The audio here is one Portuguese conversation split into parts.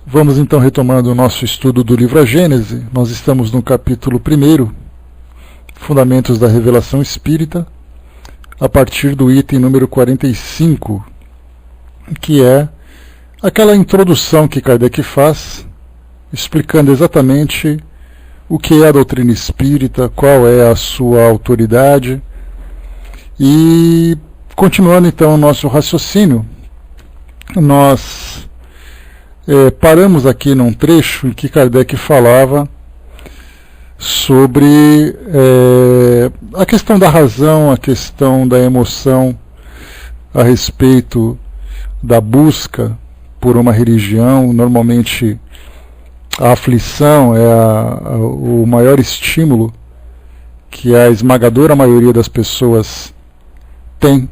Vamos então retomando o nosso estudo do livro A Gênese. Nós estamos no capítulo 1, Fundamentos da Revelação Espírita, a partir do item número 45, que é aquela introdução que Kardec faz, explicando exatamente o que é a doutrina espírita, qual é a sua autoridade, e continuando então o nosso raciocínio, nós paramos aqui num trecho em que Kardec falava sobre a questão da razão, a questão da emoção, a respeito da busca por uma religião. Normalmente a aflição é o maior estímulo que a esmagadora maioria das pessoas tem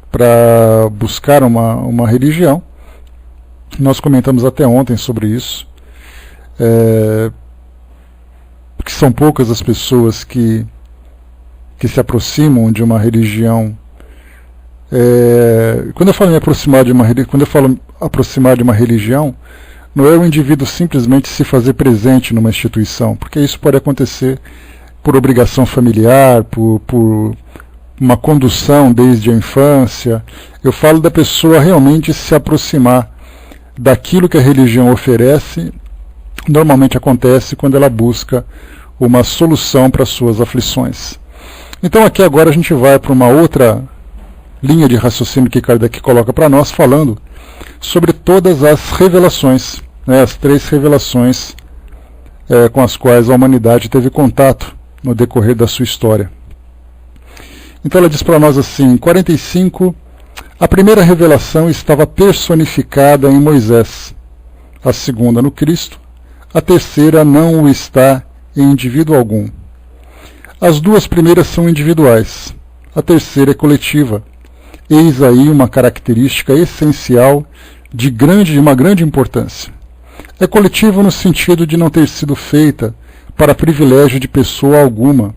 para buscar uma religião. Nós comentamos até ontem sobre isso, que são poucas as pessoas que se aproximam de uma religião. Quando eu falo aproximar de uma religião, não é o indivíduo simplesmente se fazer presente numa instituição, porque isso pode acontecer por obrigação familiar, por uma condução desde a infância. Eu falo da pessoa realmente se aproximar daquilo que a religião oferece. Normalmente acontece quando ela busca uma solução para suas aflições. Então aqui agora a gente vai para uma outra linha de raciocínio que Kardec coloca para nós, falando sobre todas as revelações, as 3 revelações com as quais a humanidade teve contato no decorrer da sua história. Então ela diz para nós assim, 45, a primeira revelação estava personificada em Moisés, a segunda no Cristo, a terceira não o está em indivíduo algum. As 2 primeiras são individuais, a terceira é coletiva. Eis aí uma característica essencial de uma grande importância. É coletiva no sentido de não ter sido feita para privilégio de pessoa alguma.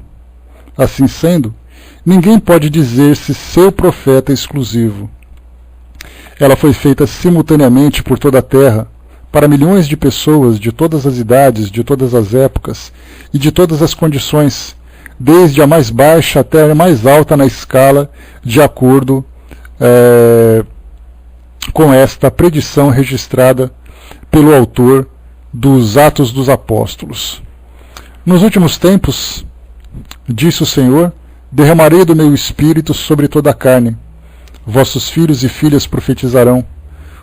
Assim sendo, ninguém pode dizer-se seu profeta exclusivo. Ela foi feita simultaneamente por toda a Terra, para milhões de pessoas de todas as idades, de todas as épocas e de todas as condições, desde a mais baixa até a mais alta na escala, de acordo com esta predição registrada pelo autor dos Atos dos Apóstolos. Nos últimos tempos, disse o Senhor, derramarei do meu espírito sobre toda a carne. Vossos filhos e filhas profetizarão,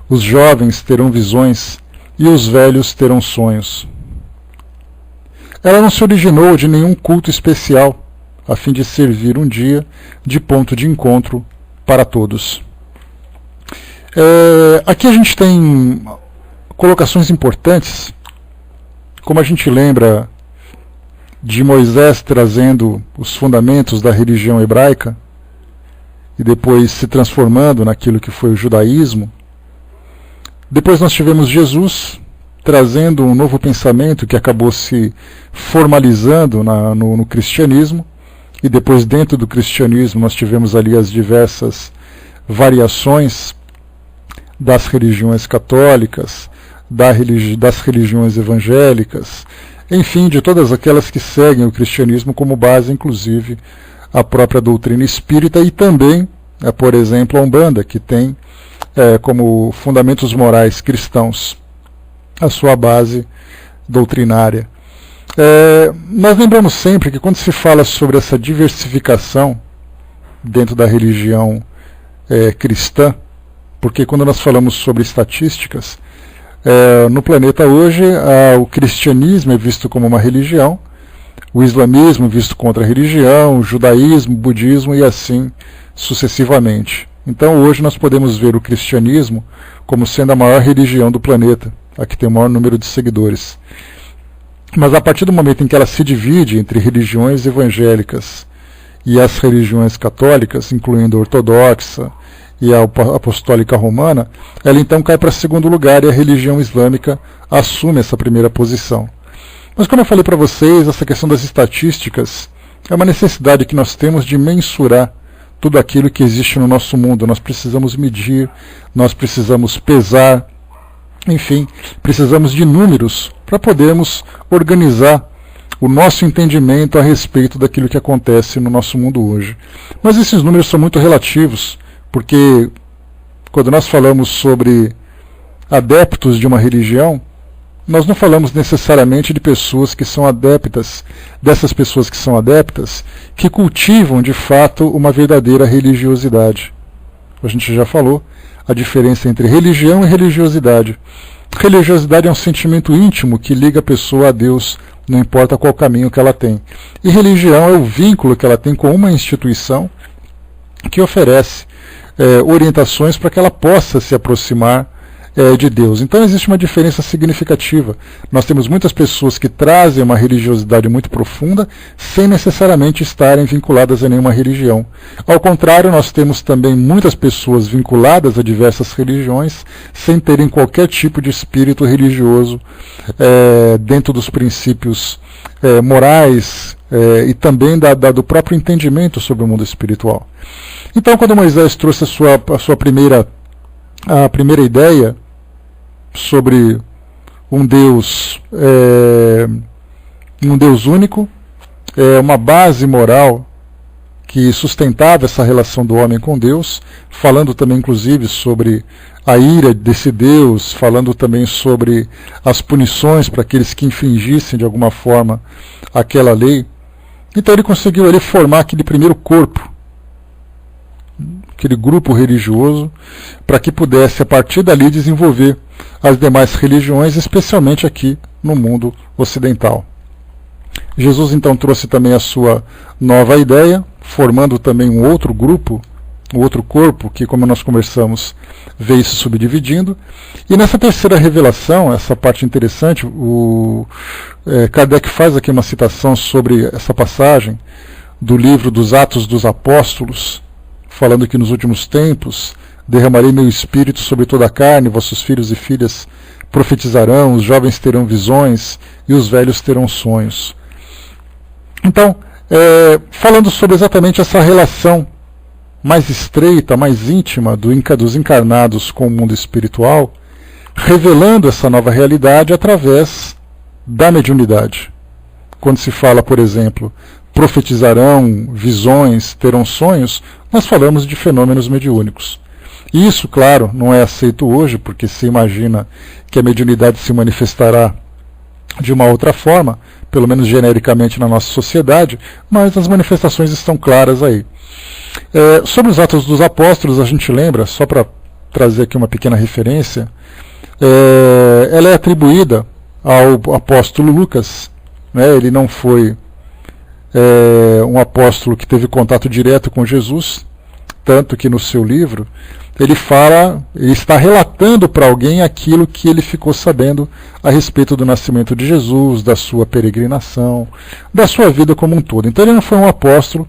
os jovens terão visões e os velhos terão sonhos. Ela não se originou de nenhum culto especial, a fim de servir um dia de ponto de encontro para todos. Aqui a gente tem colocações importantes, como a gente lembra de Moisés trazendo os fundamentos da religião hebraica e depois se transformando naquilo que foi o judaísmo. Depois nós tivemos Jesus trazendo um novo pensamento que acabou se formalizando no cristianismo, e depois dentro do cristianismo nós tivemos ali as diversas variações das religiões católicas, das religiões evangélicas, enfim, de todas aquelas que seguem o cristianismo como base, inclusive a própria doutrina espírita, e também, por exemplo, a Umbanda, que tem como fundamentos morais cristãos a sua base doutrinária. Nós lembramos sempre que quando se fala sobre essa diversificação dentro da religião cristã, porque quando nós falamos sobre estatísticas, no planeta hoje o cristianismo é visto como uma religião, o islamismo visto como outra religião, o judaísmo, o budismo e assim sucessivamente. Então hoje nós podemos ver o cristianismo como sendo a maior religião do planeta, a que tem o maior número de seguidores. Mas a partir do momento em que ela se divide entre religiões evangélicas e as religiões católicas, incluindo a ortodoxa e a apostólica romana, ela então cai para segundo lugar e a religião islâmica assume essa primeira posição. Mas como eu falei para vocês, essa questão das estatísticas é uma necessidade que nós temos de mensurar tudo aquilo que existe no nosso mundo. Nós precisamos medir, nós precisamos pesar Enfim, precisamos de números para podermos organizar o nosso entendimento a respeito daquilo que acontece no nosso mundo hoje. Mas esses números são muito relativos, porque quando nós falamos sobre adeptos de uma religião, nós não falamos necessariamente de pessoas que são adeptas, dessas pessoas que são adeptas, que cultivam de fato uma verdadeira religiosidade. A gente já falou a diferença entre religião e religiosidade. Religiosidade é um sentimento íntimo que liga a pessoa a Deus, não importa qual caminho que ela tem. E religião é o vínculo que ela tem com uma instituição que oferece orientações para que ela possa se aproximar de Deus. Então existe uma diferença significativa. Nós temos muitas pessoas que trazem uma religiosidade muito profunda sem necessariamente estarem vinculadas a nenhuma religião. Ao contrário, nós temos também muitas pessoas vinculadas a diversas religiões sem terem qualquer tipo de espírito religioso dentro dos princípios morais e também do próprio entendimento sobre o mundo espiritual. Então, quando Moisés trouxe a sua primeira ideia sobre um Deus único, uma base moral que sustentava essa relação do homem com Deus, falando também inclusive sobre a ira desse Deus, falando também sobre as punições para aqueles que infringissem de alguma forma aquela lei. Então ele conseguiu ali formar aquele primeiro corpo, aquele grupo religioso, para que pudesse, a partir dali, desenvolver as demais religiões, especialmente aqui no mundo ocidental. Jesus, então, trouxe também a sua nova ideia, formando também um outro grupo, um outro corpo, que, como nós conversamos, veio se subdividindo. E nessa terceira revelação, essa parte interessante, Kardec faz aqui uma citação sobre essa passagem do livro dos Atos dos Apóstolos, falando que nos últimos tempos derramarei meu espírito sobre toda a carne, vossos filhos e filhas profetizarão, os jovens terão visões e os velhos terão sonhos. Então, falando sobre exatamente essa relação mais estreita, mais íntima dos encarnados com o mundo espiritual, revelando essa nova realidade através da mediunidade. Quando se fala, por exemplo, profetizarão, visões, terão sonhos, nós falamos de fenômenos mediúnicos. E isso, claro, não é aceito hoje, porque se imagina que a mediunidade se manifestará de uma outra forma, pelo menos genericamente na nossa sociedade, mas as manifestações estão claras aí. Sobre os Atos dos Apóstolos, a gente lembra, só para trazer aqui uma pequena referência, ela é atribuída ao apóstolo Lucas, né? Ele não foi um apóstolo que teve contato direto com Jesus, tanto que no seu livro ele está relatando para alguém aquilo que ele ficou sabendo a respeito do nascimento de Jesus, da sua peregrinação, da sua vida como um todo. Então ele não foi um apóstolo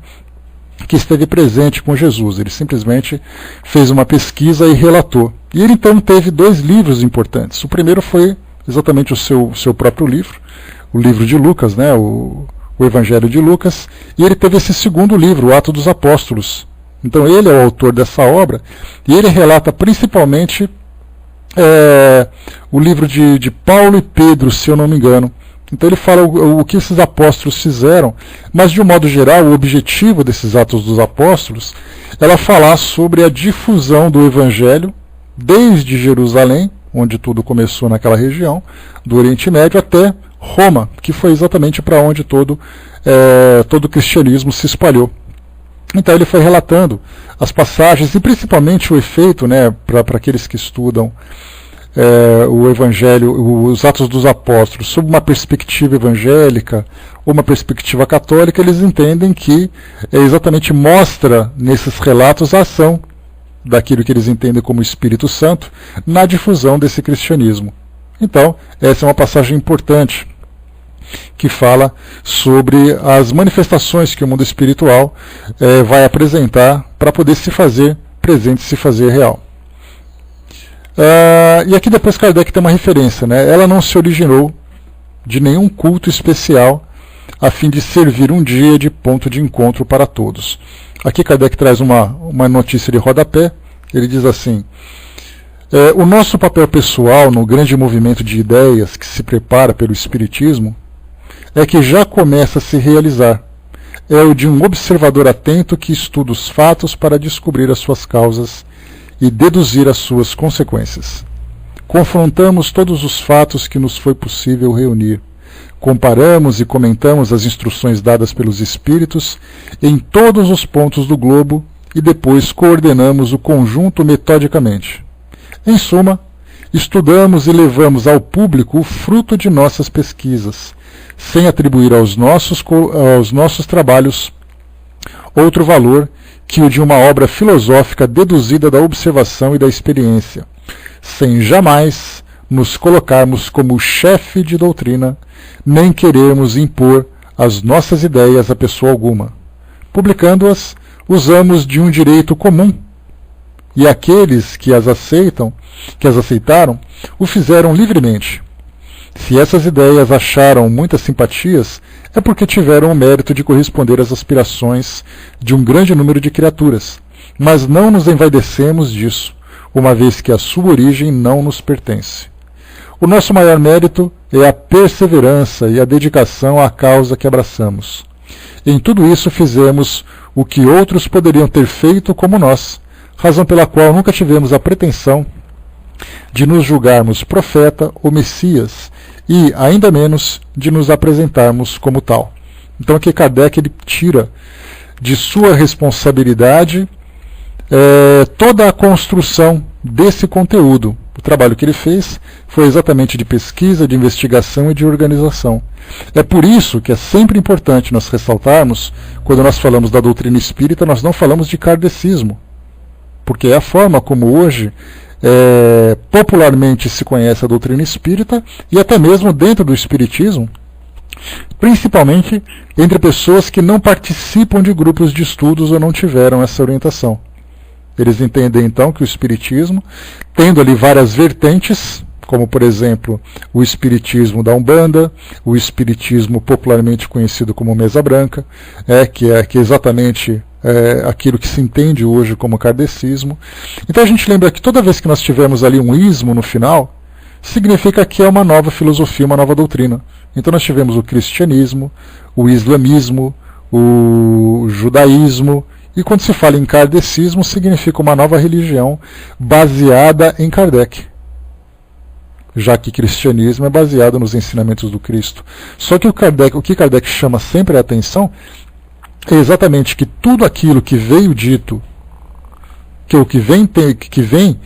que esteve presente com Jesus, ele simplesmente fez uma pesquisa e relatou. E ele então teve 2 livros importantes. O primeiro foi exatamente o seu próprio livro, o livro de Lucas, né, o Evangelho de Lucas, e ele teve esse segundo livro, o Atos dos Apóstolos. Então ele é o autor dessa obra, e ele relata principalmente o livro de Paulo e Pedro, se eu não me engano. Então ele fala o que esses apóstolos fizeram, mas de um modo geral o objetivo desses Atos dos Apóstolos era falar sobre a difusão do Evangelho desde Jerusalém, onde tudo começou naquela região, do Oriente Médio, até Roma, que foi exatamente para onde todo o cristianismo se espalhou. Então ele foi relatando as passagens e principalmente o efeito, né, para aqueles que estudam o Evangelho, os Atos dos Apóstolos, sob uma perspectiva evangélica ou uma perspectiva católica, eles entendem que exatamente mostra nesses relatos a ação daquilo que eles entendem como Espírito Santo na difusão desse cristianismo. Então, essa é uma passagem importante que fala sobre as manifestações que o mundo espiritual vai apresentar para poder se fazer presente, se fazer real. E aqui depois Kardec tem uma referência, né? Ela não se originou de nenhum culto especial a fim de servir um dia de ponto de encontro para todos. Aqui Kardec traz uma notícia de rodapé. Ele diz assim: O nosso papel pessoal no grande movimento de ideias que se prepara pelo Espiritismo é que já começa a se realizar. É o de um observador atento que estuda os fatos para descobrir as suas causas e deduzir as suas consequências. Confrontamos todos os fatos que nos foi possível reunir. Comparamos e comentamos as instruções dadas pelos Espíritos em todos os pontos do globo e depois coordenamos o conjunto metodicamente. Em suma, estudamos e levamos ao público o fruto de nossas pesquisas, sem atribuir aos nossos trabalhos outro valor que o de uma obra filosófica deduzida da observação e da experiência, sem jamais nos colocarmos como chefe de doutrina, nem querermos impor as nossas ideias a pessoa alguma. Publicando-as, usamos de um direito comum, e aqueles que as aceitaram, o fizeram livremente. Se essas ideias acharam muitas simpatias, é porque tiveram o mérito de corresponder às aspirações de um grande número de criaturas, mas não nos envaidecemos disso, uma vez que a sua origem não nos pertence. O nosso maior mérito é a perseverança e a dedicação à causa que abraçamos. Em tudo isso fizemos o que outros poderiam ter feito como nós, razão pela qual nunca tivemos a pretensão de nos julgarmos profeta ou Messias e, ainda menos, de nos apresentarmos como tal. Então aqui Kardec ele tira de sua responsabilidade toda a construção desse conteúdo. O trabalho que ele fez foi exatamente de pesquisa, de investigação e de organização. É por isso que é sempre importante nós ressaltarmos, quando nós falamos da doutrina espírita, nós não falamos de kardecismo, porque é a forma como hoje popularmente se conhece a doutrina espírita, e até mesmo dentro do espiritismo, principalmente entre pessoas que não participam de grupos de estudos ou não tiveram essa orientação. Eles entendem então que o espiritismo, tendo ali várias vertentes, como por exemplo o espiritismo da Umbanda, o espiritismo popularmente conhecido como Mesa Branca, que é exatamente aquilo que se entende hoje como kardecismo. Então a gente lembra que toda vez que nós tivermos ali um ismo no final, significa que é uma nova filosofia, uma nova doutrina. Então nós tivemos o cristianismo, o islamismo, o judaísmo, e quando se fala em kardecismo, significa uma nova religião baseada em Kardec, já que cristianismo é baseado nos ensinamentos do Cristo. Só que o que Kardec chama sempre a atenção é exatamente que tudo aquilo que veio dito, que vem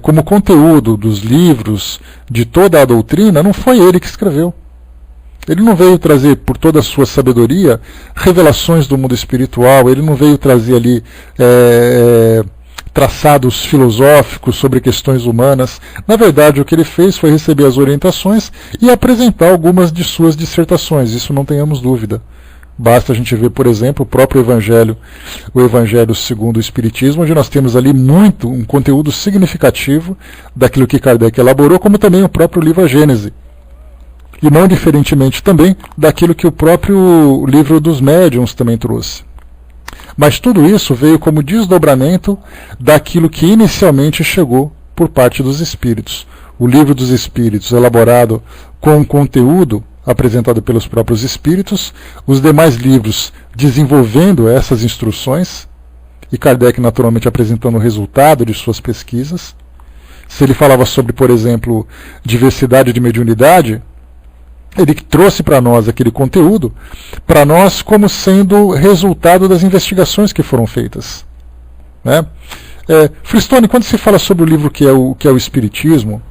como conteúdo dos livros, de toda a doutrina, não foi ele que escreveu. Ele não veio trazer, por toda a sua sabedoria, revelações do mundo espiritual, ele não veio trazer ali traçados filosóficos sobre questões humanas. Na verdade, o que ele fez foi receber as orientações e apresentar algumas de suas dissertações, isso não tenhamos dúvida. Basta a gente ver, por exemplo, o próprio Evangelho, o Evangelho segundo o Espiritismo, onde nós temos ali um conteúdo significativo daquilo que Kardec elaborou, como também o próprio livro A Gênese. E não diferentemente também daquilo que o próprio livro dos médiuns também trouxe. Mas tudo isso veio como desdobramento daquilo que inicialmente chegou por parte dos Espíritos. O livro dos Espíritos, elaborado com conteúdo apresentado pelos próprios Espíritos, os demais livros desenvolvendo essas instruções, e Kardec naturalmente apresentando o resultado de suas pesquisas. Se ele falava sobre, por exemplo, diversidade de mediunidade, ele trouxe para nós aquele conteúdo, para nós como sendo resultado das investigações que foram feitas. Né? Fristone, quando se fala sobre o livro que é o Espiritismo,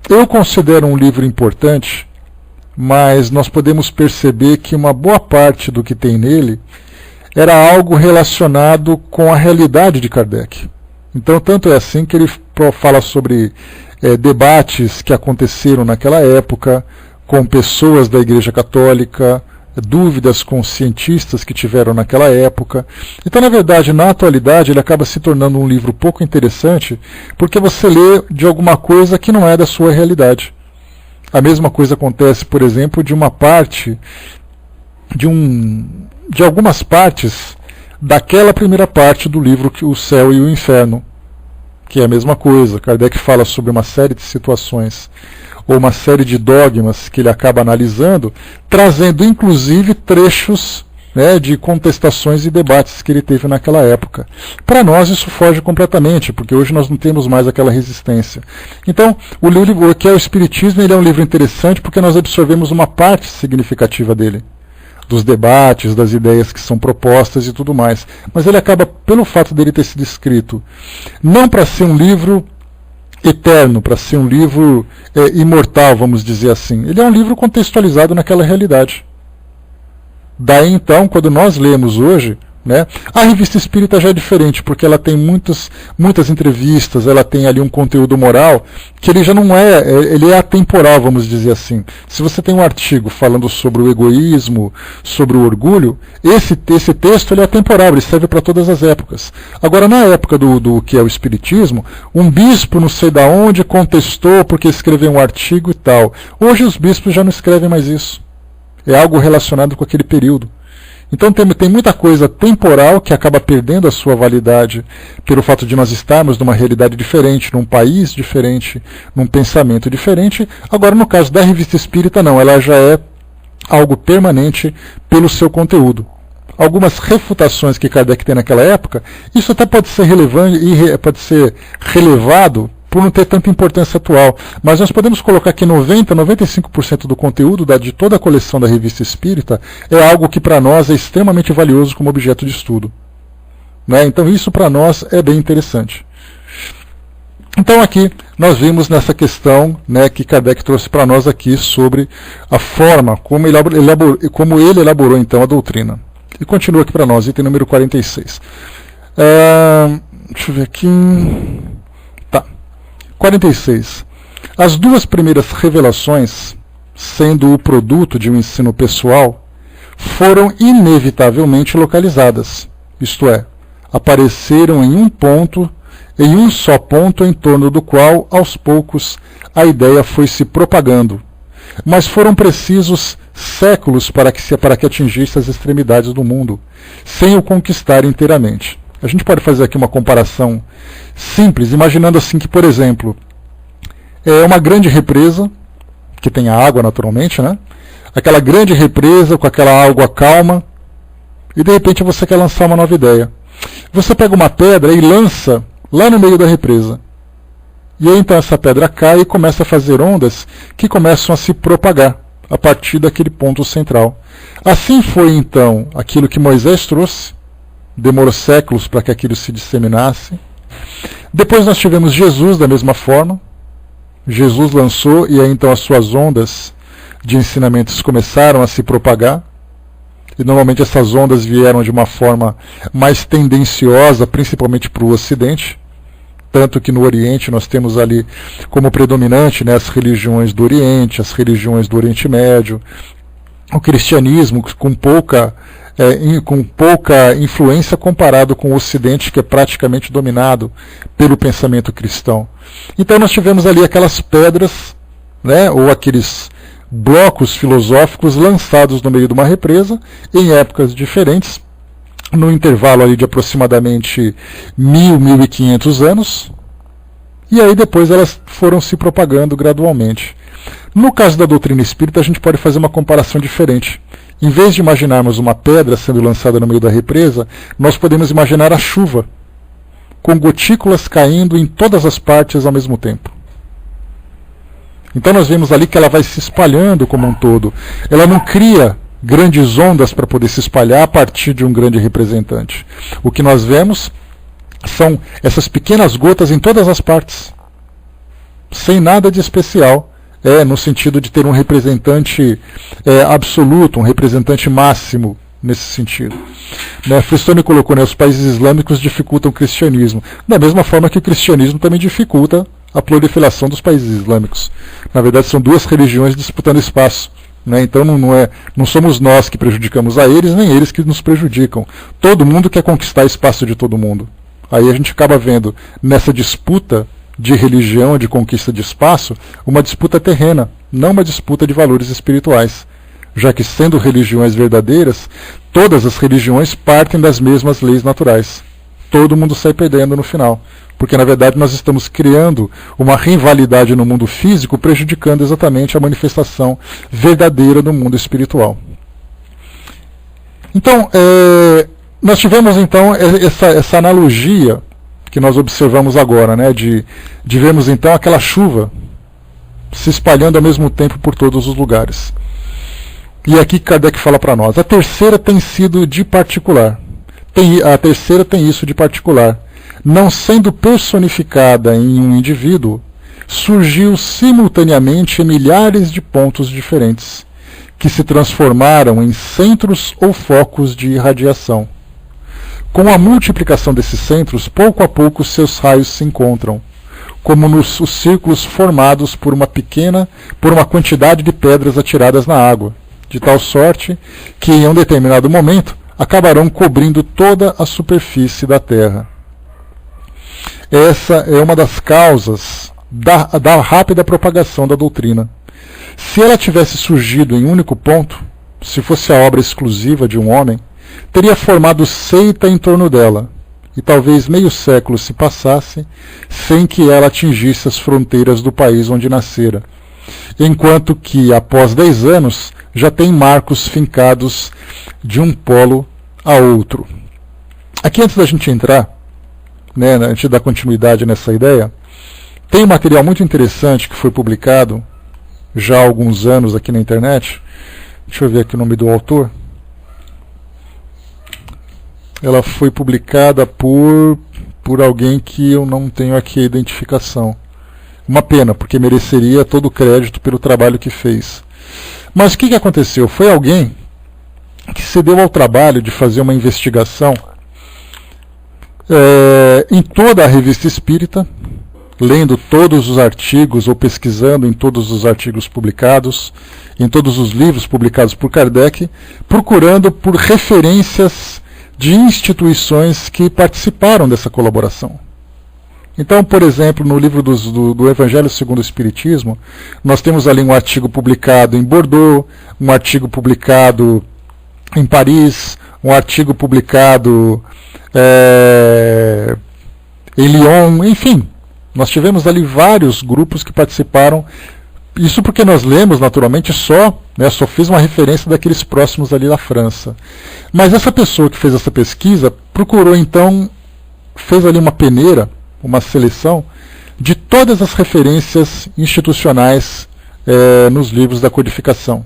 eu considero um livro importante, mas nós podemos perceber que uma boa parte do que tem nele era algo relacionado com a realidade de Kardec. Então, tanto é assim que ele fala sobre debates que aconteceram naquela época, com pessoas da Igreja Católica, dúvidas com cientistas que tiveram naquela época. Então, na verdade, na atualidade, ele acaba se tornando um livro pouco interessante, porque você lê de alguma coisa que não é da sua realidade. A mesma coisa acontece, por exemplo, de algumas partes daquela primeira parte do livro, O Céu e o Inferno, que é a mesma coisa. Kardec fala sobre uma série de situações, ou uma série de dogmas que ele acaba analisando, trazendo inclusive trechos, né, de contestações e debates que ele teve naquela época. Para nós isso foge completamente, porque hoje nós não temos mais aquela resistência. Então, o livro que é o Espiritismo, ele é um livro interessante porque nós absorvemos uma parte significativa dele, dos debates, das ideias que são propostas e tudo mais. Mas ele acaba, pelo fato dele ter sido escrito, não para ser um livro eterno, para ser um livro imortal, vamos dizer assim. Ele é um livro contextualizado naquela realidade. Daí então, quando nós lemos hoje, né, a Revista Espírita já é diferente, porque ela tem muitas entrevistas, ela tem ali um conteúdo moral, que ele já não ele é atemporal, vamos dizer assim. Se você tem um artigo falando sobre o egoísmo, sobre o orgulho, esse texto ele é atemporal, ele serve para todas as épocas. Agora, na época do que é o Espiritismo, um bispo não sei da onde contestou porque escreveu um artigo e tal. Hoje os bispos já não escrevem mais isso. É algo relacionado com aquele período. Então tem muita coisa temporal que acaba perdendo a sua validade pelo fato de nós estarmos numa realidade diferente, num país diferente, num pensamento diferente. Agora, no caso da Revista Espírita, não, ela já é algo permanente pelo seu conteúdo. Algumas refutações que Kardec tem naquela época, isso até pode ser relevante e pode ser relevado por não ter tanta importância atual. Mas nós podemos colocar que 95% do conteúdo de toda a coleção da Revista Espírita é algo que para nós é extremamente valioso como objeto de estudo. Né? Então isso para nós é bem interessante. Então aqui nós vimos nessa questão, né, que Kardec trouxe para nós aqui sobre a forma como ele elaborou então a doutrina. E continua aqui para nós, item número 46. Deixa eu ver aqui... 46. As duas primeiras revelações, sendo o produto de um ensino pessoal, foram inevitavelmente localizadas, isto é, apareceram em um só ponto em torno do qual, aos poucos, a ideia foi se propagando. Mas foram precisos séculos para que atingisse as extremidades do mundo, sem o conquistar inteiramente. A gente pode fazer aqui uma comparação simples, imaginando assim que, por exemplo, é uma grande represa, que tem a água naturalmente, né? Aquela grande represa com aquela água calma, e de repente você quer lançar uma nova ideia. Você pega uma pedra e lança lá no meio da represa. E aí então essa pedra cai e começa a fazer ondas que começam a se propagar a partir daquele ponto central. Assim foi então aquilo que Moisés trouxe. Demorou séculos para que aquilo se disseminasse. Depois nós tivemos Jesus da mesma forma. Jesus lançou e aí então as suas ondas de ensinamentos começaram a se propagar. E normalmente essas ondas vieram de uma forma mais tendenciosa, principalmente para o Ocidente. Tanto que no Oriente nós temos ali como predominante, né, as religiões do Oriente, as religiões do Oriente Médio, o cristianismo com pouca influência comparado com o Ocidente, que é praticamente dominado pelo pensamento cristão. Então nós tivemos ali aquelas pedras, né, ou aqueles blocos filosóficos lançados no meio de uma represa, em épocas diferentes, no intervalo ali de aproximadamente 1.500 anos, e aí depois elas foram se propagando gradualmente. No caso da doutrina espírita, a gente pode fazer uma comparação diferente. Em vez de imaginarmos uma pedra sendo lançada no meio da represa, nós podemos imaginar a chuva, com gotículas caindo em todas as partes ao mesmo tempo. Então nós vemos ali que ela vai se espalhando como um todo. Ela não cria grandes ondas para poder se espalhar a partir de um grande representante. O que nós vemos são essas pequenas gotas em todas as partes, sem nada de especial. No sentido de ter um representante absoluto, um representante máximo nesse sentido. Fristone colocou, os países islâmicos dificultam o cristianismo, da mesma forma que o cristianismo também dificulta a proliferação dos países islâmicos. Na verdade, são duas religiões disputando espaço. Então não somos nós que prejudicamos a eles, nem eles que nos prejudicam. Todo mundo quer conquistar espaço de todo mundo. Aí a gente acaba vendo nessa disputa de religião, de conquista de espaço, uma disputa terrena, não uma disputa de valores espirituais. Já que, sendo religiões verdadeiras, todas as religiões partem das mesmas leis naturais. todo mundo sai perdendo no final. Porque, na verdade, nós estamos criando uma rivalidade no mundo físico, prejudicando exatamente a manifestação verdadeira do mundo espiritual. Então, nós tivemos, então, essa analogia que nós observamos agora, né, de vermos, então, aquela chuva se espalhando ao mesmo tempo por todos os lugares. E aqui Kardec fala para nós, a terceira tem sido de particular. A terceira tem isso de particular. Não sendo personificada em um indivíduo, surgiu simultaneamente em milhares de pontos diferentes, que se transformaram em centros ou focos de irradiação. Com a multiplicação desses centros, pouco a pouco seus raios se encontram, como os círculos formados por uma quantidade de pedras atiradas na água, de tal sorte que, em um determinado momento, acabarão cobrindo toda a superfície da Terra. Essa é uma das causas da rápida propagação da doutrina. Se ela tivesse surgido em um único ponto, se fosse a obra exclusiva de um homem, teria formado seita em torno dela, e talvez meio século se passasse sem que ela atingisse as fronteiras do país onde nascera, enquanto que, após 10 anos, já tem marcos fincados de um polo a outro. Aqui, antes da gente entrar, né, antes de dar continuidade nessa ideia, tem um material muito interessante que foi publicado já há alguns anos aqui na internet. Deixa eu ver aqui o nome do autor. Ela foi publicada por alguém que eu não tenho aqui a identificação. Uma pena, porque mereceria todo o crédito pelo trabalho que fez. Mas o que aconteceu? Foi alguém que se deu ao trabalho de fazer uma investigação em toda a revista espírita, lendo todos os artigos ou pesquisando em todos os artigos publicados, em todos os livros publicados por Kardec, procurando por referências de instituições que participaram dessa colaboração. Então, por exemplo, no livro do Evangelho segundo o Espiritismo, nós temos ali um artigo publicado em Bordeaux, um artigo publicado em Paris, um artigo publicado em Lyon, enfim. Nós tivemos ali vários grupos que participaram. Isso porque nós lemos, naturalmente, só fiz uma referência daqueles próximos ali da França. Mas essa pessoa que fez essa pesquisa procurou, então, fez ali uma peneira, uma seleção de todas as referências institucionais nos livros da codificação.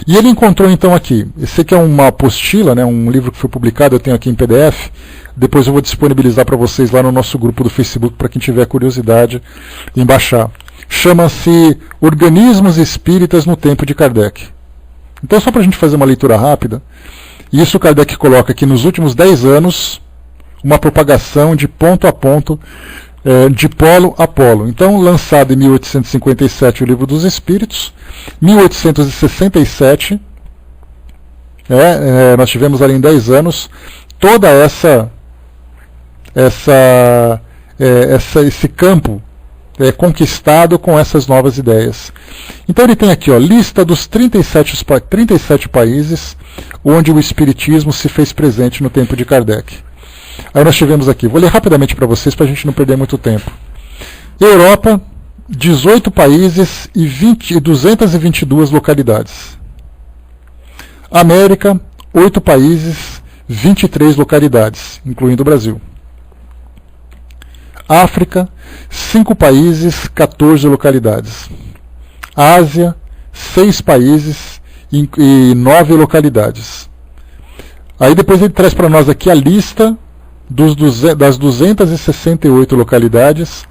E ele encontrou, então, aqui, esse aqui é uma apostila, né, um livro que foi publicado, eu tenho aqui em PDF, depois eu vou disponibilizar para vocês lá no nosso grupo do Facebook, para quem tiver curiosidade em baixar. Chama-se Organismos Espíritas no Tempo de Kardec. Então, só para a gente fazer uma leitura rápida, isso Kardec coloca aqui nos últimos 10 anos, uma propagação de ponto a ponto, de polo a polo. Então, lançado em 1857 o Livro dos Espíritos, 1867, nós tivemos ali em 10 anos toda esse campo conquistado com essas novas ideias. Então ele tem aqui, lista dos 37 países onde o Espiritismo se fez presente no tempo de Kardec. Aí nós tivemos aqui, vou ler rapidamente para vocês para a gente não perder muito tempo. Europa, 18 países e 222 localidades. América, 8 países, 23 localidades, incluindo o Brasil. África, 5 países, 14 localidades. Ásia, 6 países e 9 localidades. Aí depois ele traz para nós aqui a lista das 268 localidades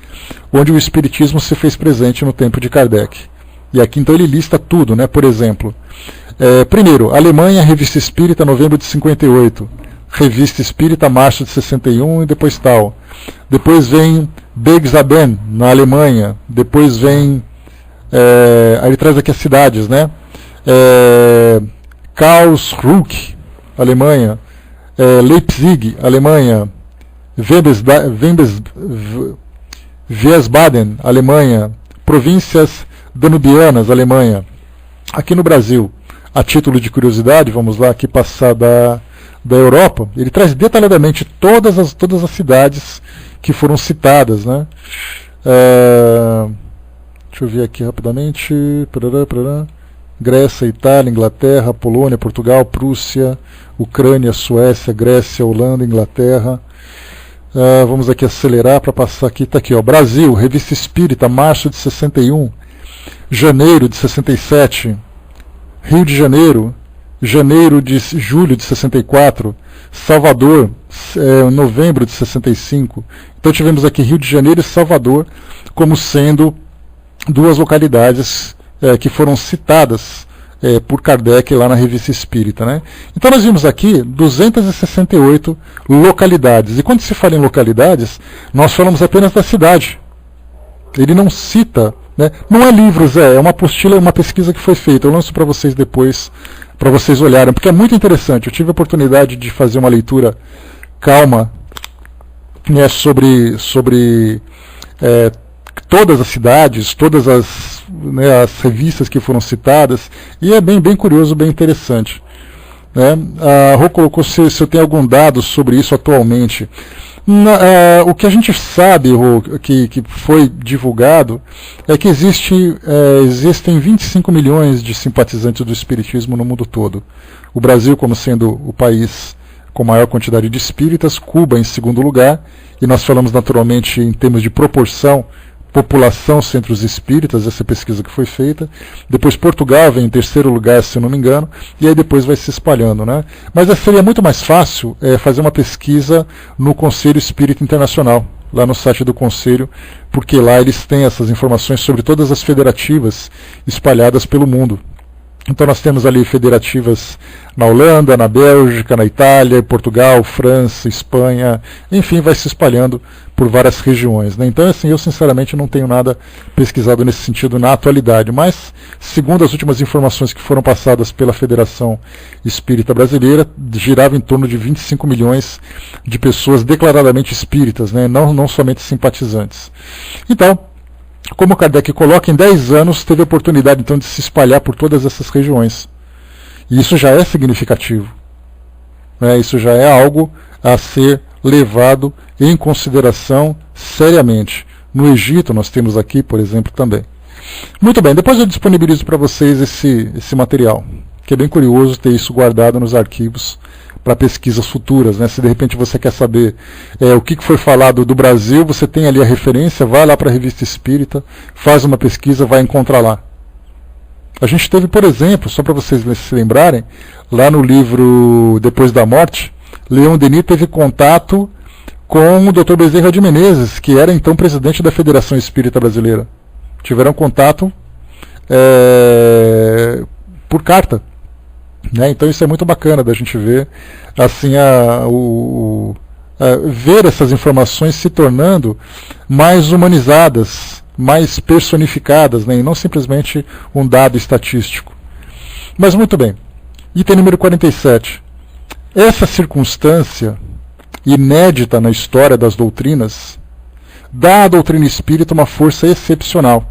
onde o Espiritismo se fez presente no tempo de Kardec. E aqui então ele lista tudo, né? Por exemplo, primeiro, Alemanha, Revista Espírita, novembro de 58. Revista Espírita, março de 61 e depois tal. Depois vem Bergsaben, na Alemanha. Depois vem, aí ele traz aqui as cidades, né? Karlsruhe, Alemanha. Leipzig, Alemanha. Wiesbaden, Alemanha. Províncias danubianas, Alemanha. Aqui no Brasil, a título de curiosidade, vamos lá aqui passar da da Europa, ele traz detalhadamente todas as cidades que foram citadas, né? Deixa eu ver aqui rapidamente. Grécia, Itália, Inglaterra, Polônia, Portugal, Prússia, Ucrânia, Suécia, Grécia, Holanda, Inglaterra. Vamos aqui acelerar para passar aqui. Está aqui, ó. Brasil, Revista Espírita, março de 61, janeiro de 67, Rio de Janeiro, julho de 64, Salvador, novembro de 65. Então tivemos aqui Rio de Janeiro e Salvador como sendo duas localidades que foram citadas por Kardec lá na Revista Espírita, né? Então nós vimos aqui 268 localidades. E quando se fala em localidades, nós falamos apenas da cidade. Ele não cita, né? Não é livros, é uma apostila, uma pesquisa que foi feita. Eu lanço para vocês depois, para vocês olharem, porque é muito interessante. Eu tive a oportunidade de fazer uma leitura calma, né, sobre todas as cidades, todas as revistas que foram citadas, e é bem curioso, bem interessante, né? A Rô colocou se eu tenho algum dado sobre isso atualmente. O que a gente sabe, Rô, que foi divulgado, é que existem 25 milhões de simpatizantes do Espiritismo no mundo todo. O Brasil como sendo o país com maior quantidade de espíritas, Cuba em segundo lugar, e nós falamos naturalmente em termos de proporção, população centros espíritas, essa pesquisa que foi feita. Depois Portugal vem em terceiro lugar, se eu não me engano, e aí depois vai se espalhando, né? Mas seria muito mais fácil fazer uma pesquisa no Conselho Espírita Internacional, lá no site do Conselho, porque lá eles têm essas informações sobre todas as federativas espalhadas pelo mundo. Então nós temos ali federativas na Holanda, na Bélgica, na Itália, Portugal, França, Espanha, enfim, vai se espalhando por várias regiões, né? Então, assim, eu sinceramente não tenho nada pesquisado nesse sentido na atualidade, mas, segundo as últimas informações que foram passadas pela Federação Espírita Brasileira, girava em torno de 25 milhões de pessoas declaradamente espíritas, né? Não somente simpatizantes. Então, como Kardec coloca, em 10 anos teve a oportunidade então de se espalhar por todas essas regiões. E isso já é significativo, né? Isso já é algo a ser levado em consideração seriamente. No Egito nós temos aqui, por exemplo, também. Muito bem, depois eu disponibilizo para vocês esse material, que é bem curioso ter isso guardado nos arquivos para pesquisas futuras, né? Se de repente você quer saber o que foi falado do Brasil, você tem ali a referência, vai lá para a Revista Espírita, faz uma pesquisa, vai encontrar lá. A gente teve, por exemplo, só para vocês se lembrarem, lá no livro Depois da Morte, Leon Denis teve contato com o Dr. Bezerra de Menezes, que era então presidente da Federação Espírita Brasileira. Tiveram contato por carta. Né? Então isso é muito bacana da gente ver assim, ver essas informações se tornando mais humanizadas, mais personificadas, né? E não simplesmente um dado estatístico. Mas muito bem, item número 47. Essa circunstância inédita na história das doutrinas dá à doutrina espírita uma força excepcional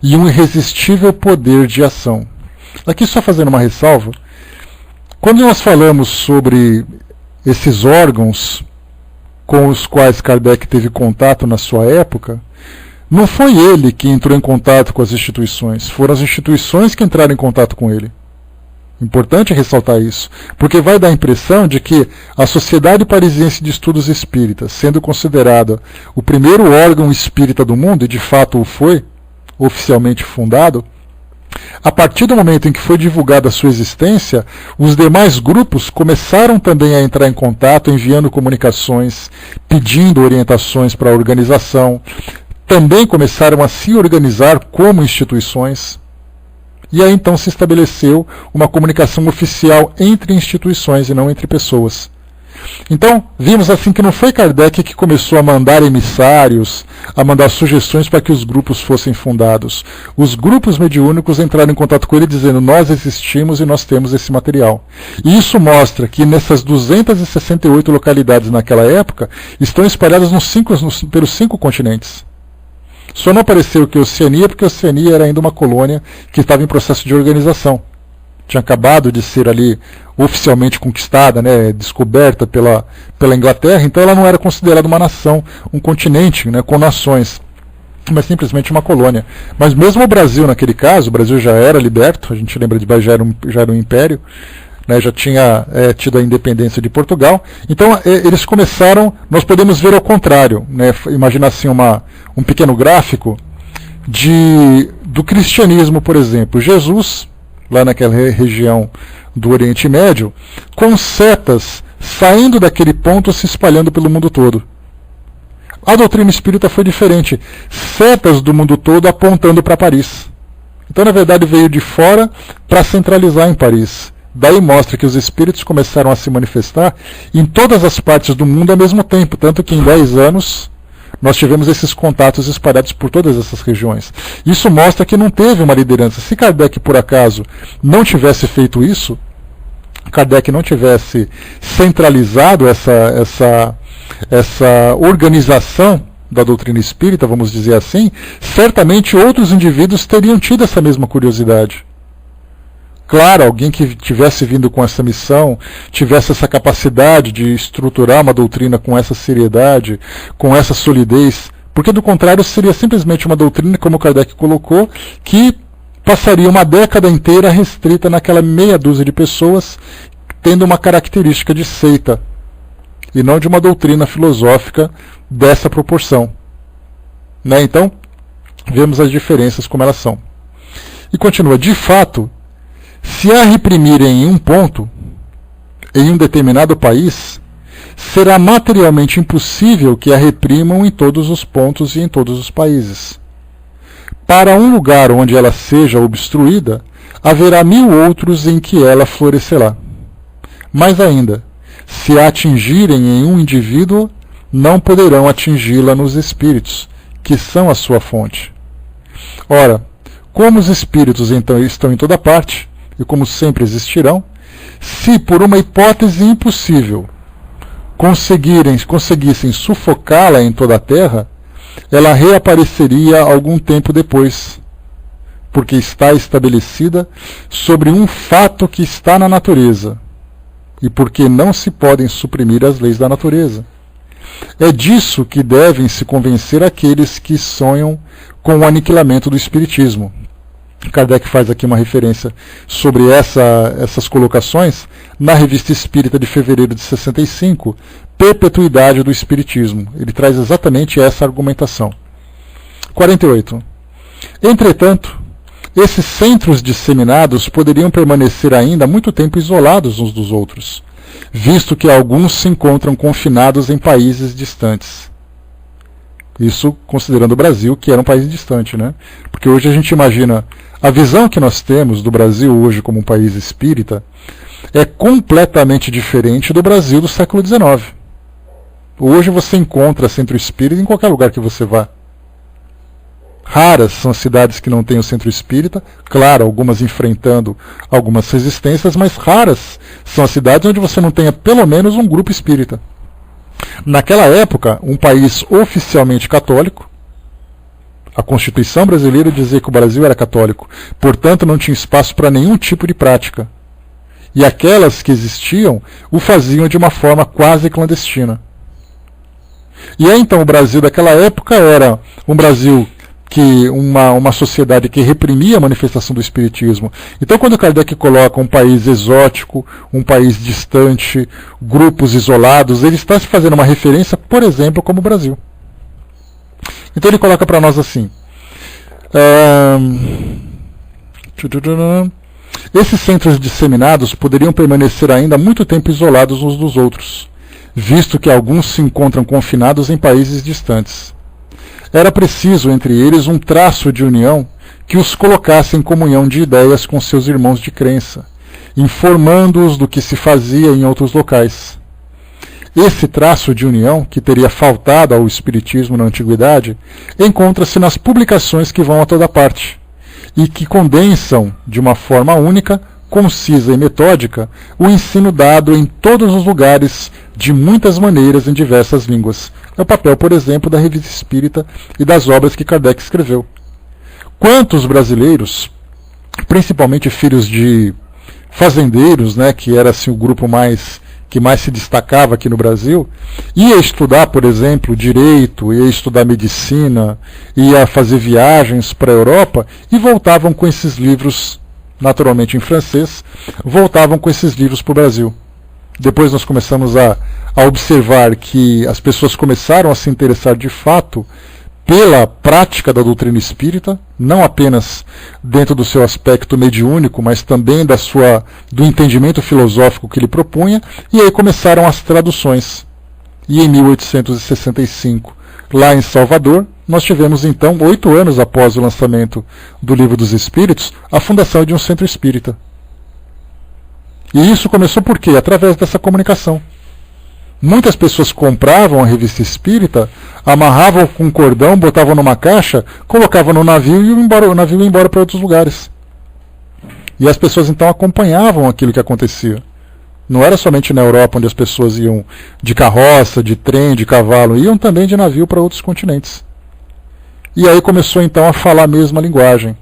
e um irresistível poder de ação. Aqui só fazendo uma ressalva, quando nós falamos sobre esses órgãos com os quais Kardec teve contato na sua época, não foi ele que entrou em contato com as instituições, foram as instituições que entraram em contato com ele. Importante ressaltar isso, porque vai dar a impressão de que a Sociedade Parisiense de Estudos Espíritas, sendo considerada o primeiro órgão espírita do mundo, e de fato o foi, oficialmente fundado, a partir do momento em que foi divulgada a sua existência, os demais grupos começaram também a entrar em contato, enviando comunicações, pedindo orientações para a organização, também começaram a se organizar como instituições, e aí então se estabeleceu uma comunicação oficial entre instituições e não entre pessoas. Então, vimos assim que não foi Kardec que começou a mandar emissários, a mandar sugestões para que os grupos fossem fundados. Os grupos mediúnicos entraram em contato com ele dizendo: nós existimos e nós temos esse material. E isso mostra que nessas 268 localidades naquela época, estão espalhadas pelos 5 continentes. Só não apareceu que Oceania, porque Oceania era ainda uma colônia que estava em processo de organização. tinha acabado de ser ali oficialmente conquistada, né, descoberta pela Inglaterra, então ela não era considerada uma nação, um continente, né, com nações, mas simplesmente uma colônia. Mas mesmo o Brasil, naquele caso, o Brasil já era liberto, a gente lembra de já era um império, né, já tinha tido a independência de Portugal. Então eles começaram, nós podemos ver ao contrário, né, imaginar assim um pequeno gráfico do cristianismo, por exemplo. Jesus, lá naquela região do Oriente Médio, com setas saindo daquele ponto, se espalhando pelo mundo todo. A doutrina espírita foi diferente. Setas do mundo todo apontando para Paris. Então, na verdade, veio de fora para centralizar em Paris. Daí mostra que os espíritos começaram a se manifestar em todas as partes do mundo ao mesmo tempo. Tanto que em 10 anos nós tivemos esses contatos espalhados por todas essas regiões. Isso mostra que não teve uma liderança. Se Kardec, por acaso, não tivesse feito isso, Kardec não tivesse centralizado essa organização da doutrina espírita, vamos dizer assim, certamente outros indivíduos teriam tido essa mesma curiosidade. Claro, alguém que tivesse vindo com essa missão, tivesse essa capacidade de estruturar uma doutrina com essa seriedade, com essa solidez, porque do contrário seria simplesmente uma doutrina, como Kardec colocou, que passaria uma década inteira restrita naquela meia dúzia de pessoas, tendo uma característica de seita, e não de uma doutrina filosófica dessa proporção. Né? Então, vemos as diferenças como elas são. E continua, de fato, se a reprimirem em um ponto, em um determinado país, será materialmente impossível que a reprimam em todos os pontos e em todos os países. Para um lugar onde ela seja obstruída, haverá 1000 outros em que ela florescerá. Mais ainda, se a atingirem em um indivíduo, não poderão atingi-la nos espíritos, que são a sua fonte. Ora, como os espíritos então estão em toda parte, e como sempre existirão, se por uma hipótese impossível conseguissem sufocá-la em toda a Terra, ela reapareceria algum tempo depois, porque está estabelecida sobre um fato que está na natureza, e porque não se podem suprimir as leis da natureza. É disso que devem se convencer aqueles que sonham com o aniquilamento do espiritismo. Kardec faz aqui uma referência sobre essas colocações na Revista Espírita de fevereiro de 65, Perpetuidade do Espiritismo. Ele traz exatamente essa argumentação. 48. Entretanto, esses centros disseminados poderiam permanecer ainda muito tempo isolados uns dos outros, visto que alguns se encontram confinados em países distantes. Isso considerando o Brasil, que era um país distante, né? Porque hoje a gente imagina, a visão que nós temos do Brasil hoje como um país espírita é completamente diferente do Brasil do século XIX. Hoje você encontra centro espírita em qualquer lugar que você vá. Raras são as cidades que não têm o centro espírita, claro, algumas enfrentando algumas resistências, mas raras são as cidades onde você não tenha pelo menos um grupo espírita. Naquela época, um país oficialmente católico, a Constituição brasileira dizia que o Brasil era católico, portanto não tinha espaço para nenhum tipo de prática. E aquelas que existiam o faziam de uma forma quase clandestina. E aí então o Brasil daquela época era um Brasil que uma sociedade que reprimia a manifestação do espiritismo. Então quando Kardec coloca um país exótico, um país distante, grupos isolados, ele está se fazendo uma referência, por exemplo, como o Brasil. Então ele coloca para nós assim, esses centros disseminados poderiam permanecer ainda muito tempo isolados uns dos outros, visto que alguns se encontram confinados em países distantes. Era preciso entre eles um traço de união que os colocasse em comunhão de ideias com seus irmãos de crença, informando-os do que se fazia em outros locais. Esse traço de união, que teria faltado ao espiritismo na antiguidade, encontra-se nas publicações que vão a toda parte, e que condensam, de uma forma única, concisa e metódica, o ensino dado em todos os lugares, de muitas maneiras, em diversas línguas. É o papel, por exemplo, da Revista Espírita e das obras que Kardec escreveu. Quantos brasileiros, principalmente filhos de fazendeiros, né, que era assim, o grupo que mais se destacava aqui no Brasil, ia estudar, por exemplo, direito, ia estudar medicina, ia fazer viagens para a Europa e voltavam com esses livros, naturalmente em francês, voltavam com esses livros para o Brasil. Depois nós começamos a observar que as pessoas começaram a se interessar de fato pela prática da doutrina espírita, não apenas dentro do seu aspecto mediúnico, mas também do entendimento filosófico que ele propunha, e aí começaram as traduções. E em 1865, lá em Salvador, nós tivemos então, 8 anos após o lançamento do Livro dos Espíritos, a fundação de um centro espírita. E isso começou por quê? Através dessa comunicação. Muitas pessoas compravam a revista espírita, amarravam com um cordão, botavam numa caixa, colocavam no navio e o navio ia embora para outros lugares. E as pessoas então acompanhavam aquilo que acontecia. Não era somente na Europa onde as pessoas iam de carroça, de trem, de cavalo, iam também de navio para outros continentes. E aí começou então a falar a mesma linguagem.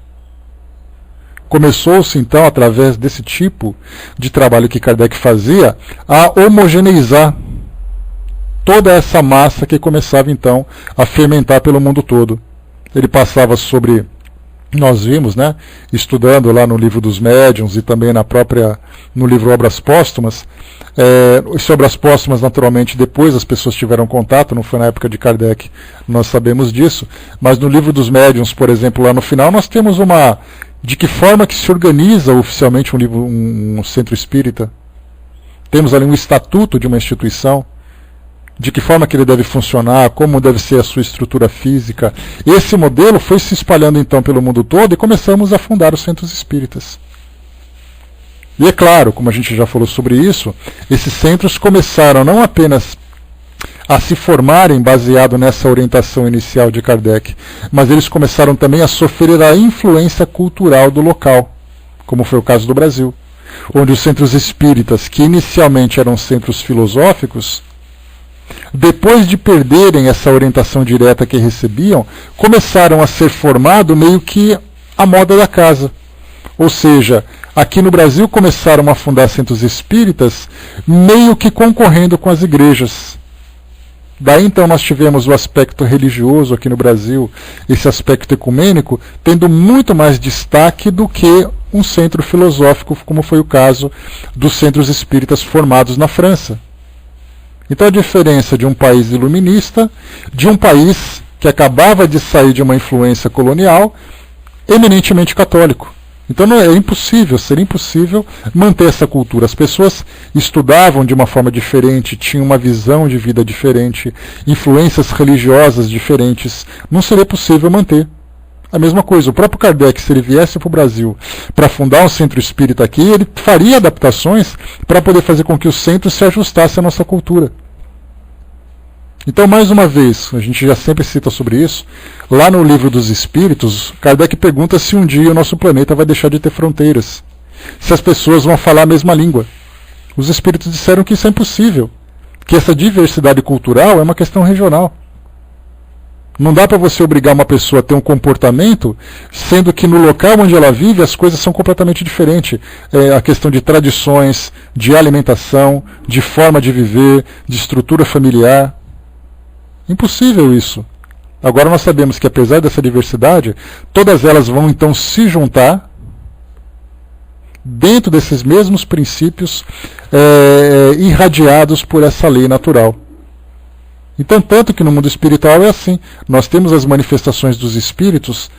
Começou-se então, através desse tipo de trabalho que Kardec fazia, a homogeneizar toda essa massa que começava então a fermentar pelo mundo todo. Ele passava sobre, nós vimos, né, estudando lá no livro dos médiuns e também no livro Obras Póstumas, sobre as póstumas naturalmente depois as pessoas tiveram contato, não foi na época de Kardec, nós sabemos disso, mas no livro dos médiuns, por exemplo, lá no final nós temos de que forma que se organiza oficialmente um centro espírita. Temos ali um estatuto de uma instituição, de que forma que ele deve funcionar, como deve ser a sua estrutura física. Esse modelo foi se espalhando então pelo mundo todo e começamos a fundar os centros espíritas. E é claro, como a gente já falou sobre isso, esses centros começaram não apenas a se formarem baseado nessa orientação inicial de Kardec, mas eles começaram também a sofrer a influência cultural do local, como foi o caso do Brasil, onde os centros espíritas, que inicialmente eram centros filosóficos, depois de perderem essa orientação direta que recebiam, começaram a ser formado meio que a moda da casa. Ou seja, aqui no Brasil começaram a fundar centros espíritas meio que concorrendo com as igrejas. Daí então nós tivemos o aspecto religioso aqui no Brasil, esse aspecto ecumênico, tendo muito mais destaque do que um centro filosófico, como foi o caso dos centros espíritas formados na França. Então a diferença de um país iluminista, de um país que acabava de sair de uma influência colonial, eminentemente católico. Então seria impossível manter essa cultura. As pessoas estudavam de uma forma diferente, tinham uma visão de vida diferente, influências religiosas diferentes. Não seria possível manter. A mesma coisa, o próprio Kardec, se ele viesse para o Brasil para fundar um centro espírita aqui, ele faria adaptações para poder fazer com que o centro se ajustasse à nossa cultura. Então, mais uma vez, a gente já sempre cita sobre isso, lá no Livro dos Espíritos, Kardec pergunta se um dia o nosso planeta vai deixar de ter fronteiras, se as pessoas vão falar a mesma língua. Os espíritos disseram que isso é impossível, que essa diversidade cultural é uma questão regional. Não dá para você obrigar uma pessoa a ter um comportamento, sendo que no local onde ela vive as coisas são completamente diferentes. A questão de tradições, de alimentação, de forma de viver, de estrutura familiar. Impossível isso. Agora nós sabemos que apesar dessa diversidade, todas elas vão então se juntar dentro desses mesmos princípios irradiados por essa lei natural. Então, tanto que no mundo espiritual é assim. Nós temos as manifestações dos espíritos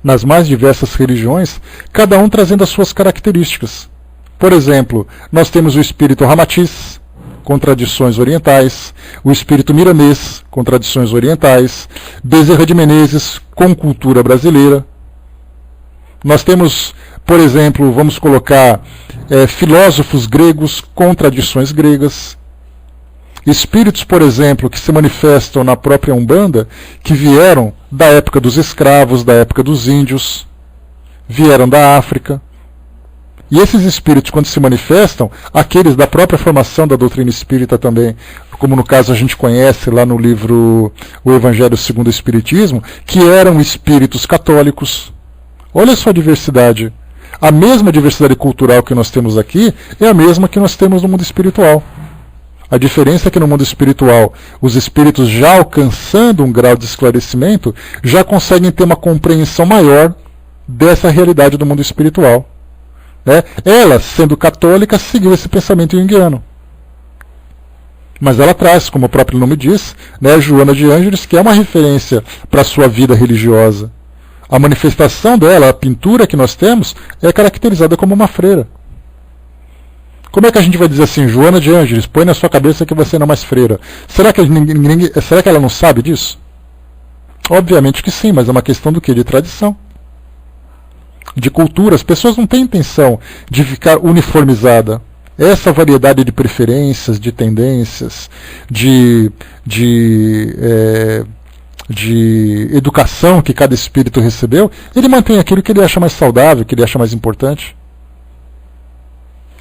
nas mais diversas religiões, cada um trazendo as suas características. Por exemplo, nós temos o espírito Ramatiz, com tradições orientais, o espírito Miramês, com tradições orientais, Bezerra de Menezes, com cultura brasileira. Nós temos, por exemplo, vamos colocar filósofos gregos com tradições gregas. Espíritos, por exemplo, que se manifestam na própria Umbanda, que vieram da época dos escravos, da época dos índios, vieram da África. E esses espíritos, quando se manifestam, aqueles da própria formação da doutrina espírita também, como no caso a gente conhece lá no livro O Evangelho segundo o Espiritismo, que eram espíritos católicos. Olha só a diversidade. A mesma diversidade cultural que nós temos aqui é a mesma que nós temos no mundo espiritual. A diferença é que no mundo espiritual, os espíritos já alcançando um grau de esclarecimento, já conseguem ter uma compreensão maior dessa realidade do mundo espiritual. Ela, sendo católica, seguiu esse pensamento junguiano. Mas ela traz, como o próprio nome diz, Joana de Ângeles, que é uma referência para a sua vida religiosa. A manifestação dela, a pintura que nós temos, é caracterizada como uma freira. Como é que a gente vai dizer assim, Joana de Ângeles, põe na sua cabeça que você não é mais freira? Será que ela não sabe disso? Obviamente que sim, mas é uma questão do quê? De tradição. De cultura. As pessoas não têm intenção de ficar uniformizada. Essa variedade de preferências, de tendências, de educação que cada espírito recebeu, ele mantém aquilo que ele acha mais saudável, que ele acha mais importante.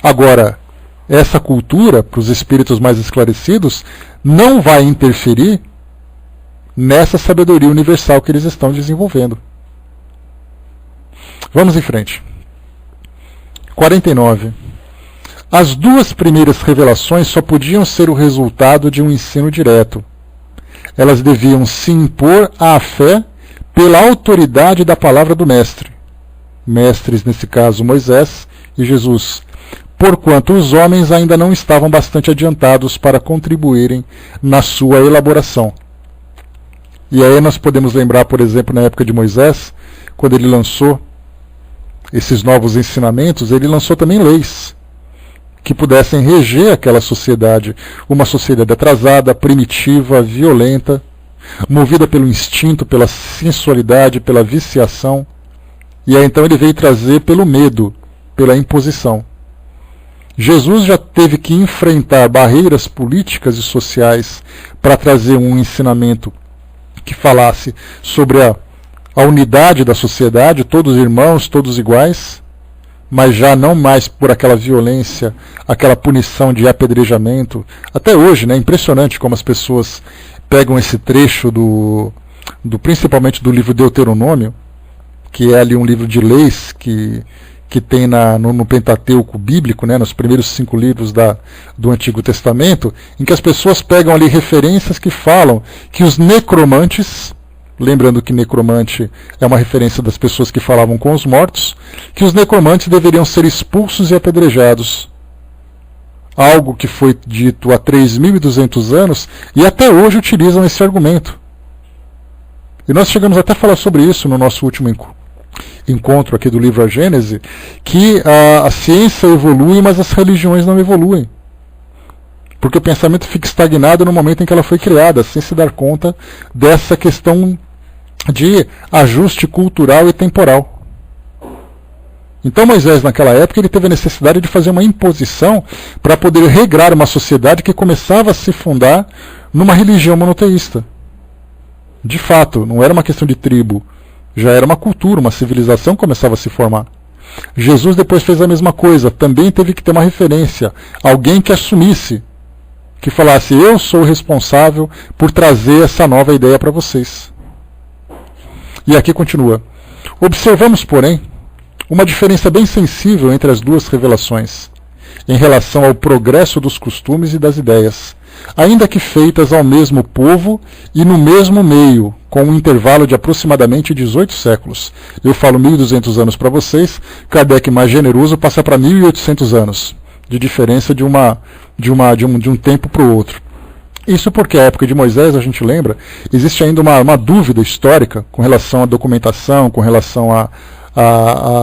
Agora, essa cultura, para os espíritos mais esclarecidos, não vai interferir nessa sabedoria universal que eles estão desenvolvendo. Vamos em frente. 49. As duas primeiras revelações só podiam ser o resultado de um ensino direto. Elas deviam se impor à fé pela autoridade da palavra do Mestre. Mestres, nesse caso, Moisés e Jesus. Porquanto os homens ainda não estavam bastante adiantados para contribuírem na sua elaboração. E aí nós podemos lembrar, por exemplo, na época de Moisés, quando ele lançou esses novos ensinamentos, ele lançou também leis que pudessem reger aquela sociedade, uma sociedade atrasada, primitiva, violenta, movida pelo instinto, pela sensualidade, pela viciação. E aí então ele veio trazer pelo medo, pela imposição. Jesus já teve que enfrentar barreiras políticas e sociais para trazer um ensinamento que falasse sobre a unidade da sociedade, todos irmãos, todos iguais, mas já não mais por aquela violência, aquela punição de apedrejamento. Até hoje, é impressionante como as pessoas pegam esse trecho principalmente do livro Deuteronômio, que é ali um livro de leis que tem no Pentateuco bíblico, nos primeiros 5 livros do Antigo Testamento, em que as pessoas pegam ali referências que falam que os necromantes, lembrando que necromante é uma referência das pessoas que falavam com os mortos, que os necromantes deveriam ser expulsos e apedrejados. Algo que foi dito há 3.200 anos e até hoje utilizam esse argumento. E nós chegamos até a falar sobre isso no nosso último encontro aqui do livro A Gênese, que a ciência evolui, mas as religiões não evoluem. Porque o pensamento fica estagnado no momento em que ela foi criada, sem se dar conta dessa questão de ajuste cultural e temporal. Então Moisés, naquela época, ele teve a necessidade de fazer uma imposição para poder regrar uma sociedade que começava a se fundar numa religião monoteísta. De fato, não era uma questão de tribo, já era uma cultura, uma civilização que começava a se formar. Jesus depois fez a mesma coisa, também teve que ter uma referência, alguém que assumisse, que falasse, eu sou o responsável por trazer essa nova ideia para vocês. E aqui continua. Observamos, porém, uma diferença bem sensível entre as duas revelações, em relação ao progresso dos costumes e das ideias, ainda que feitas ao mesmo povo e no mesmo meio, com um intervalo de aproximadamente 18 séculos. Eu falo 1.200 anos para vocês, Kardec mais generoso passa para 1.800 anos, de diferença de um tempo para o outro. Isso porque a época de Moisés, a gente lembra, existe ainda uma dúvida histórica com relação à documentação, com relação a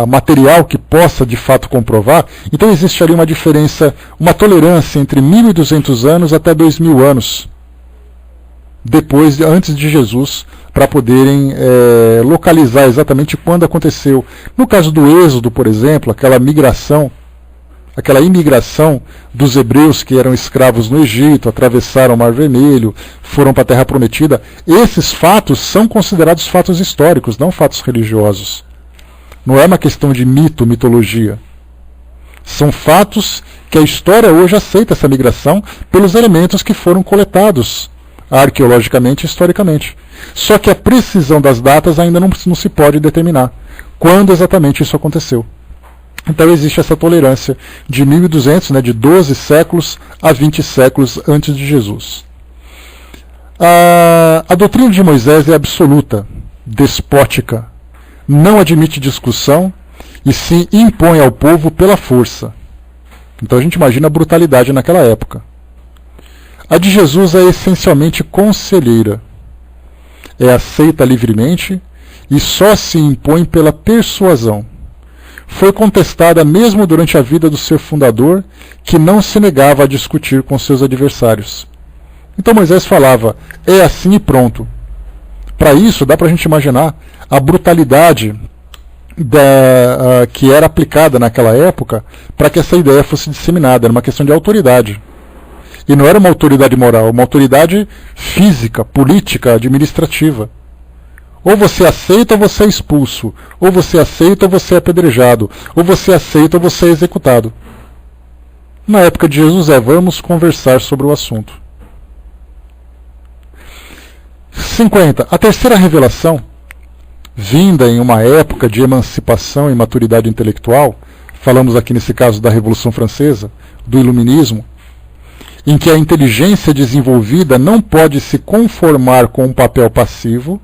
material que possa de fato comprovar. Então existe ali uma diferença, uma tolerância entre 1.200 anos até 2.000 anos antes de Jesus, para poderem localizar exatamente quando aconteceu. No caso do Êxodo, por exemplo, aquela imigração dos hebreus que eram escravos no Egito, atravessaram o Mar Vermelho, foram para a Terra Prometida, esses fatos são considerados fatos históricos, não fatos religiosos. Não é uma questão de mito, mitologia. São fatos que a história hoje aceita essa migração pelos elementos que foram coletados arqueologicamente e historicamente. Só que a precisão das datas ainda não se pode determinar quando exatamente isso aconteceu. Então existe essa tolerância de 1200, né, de 12 séculos a 20 séculos antes de Jesus. A doutrina de Moisés é absoluta, despótica, não admite discussão e se impõe ao povo pela força. Então a gente imagina a brutalidade naquela época. A de Jesus é essencialmente conselheira, é aceita livremente e só se impõe pela persuasão. Foi contestada mesmo durante a vida do seu fundador, que não se negava a discutir com seus adversários. Então Moisés falava, é assim e pronto. Para isso, dá para a gente imaginar a brutalidade que era aplicada naquela época para que essa ideia fosse disseminada. Era uma questão de autoridade. E não era uma autoridade moral, uma autoridade física, política, administrativa. Ou você aceita ou você é expulso. Ou você aceita ou você é apedrejado. Ou você aceita ou você é executado. Na época de Jesus vamos conversar sobre o assunto. 50. A terceira revelação, vinda em uma época de emancipação e maturidade intelectual, falamos aqui nesse caso da Revolução Francesa, do Iluminismo, em que a inteligência desenvolvida não pode se conformar com um papel passivo,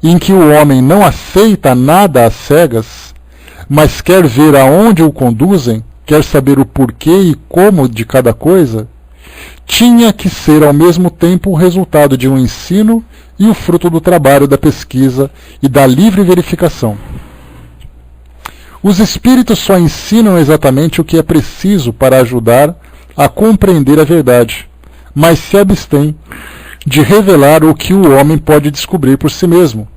em que o homem não aceita nada às cegas, mas quer ver aonde o conduzem, quer saber o porquê e como de cada coisa, tinha que ser ao mesmo tempo o resultado de um ensino e o fruto do trabalho da pesquisa e da livre verificação. Os espíritos só ensinam exatamente o que é preciso para ajudar a compreender a verdade, mas se abstêm de revelar o que o homem pode descobrir por si mesmo,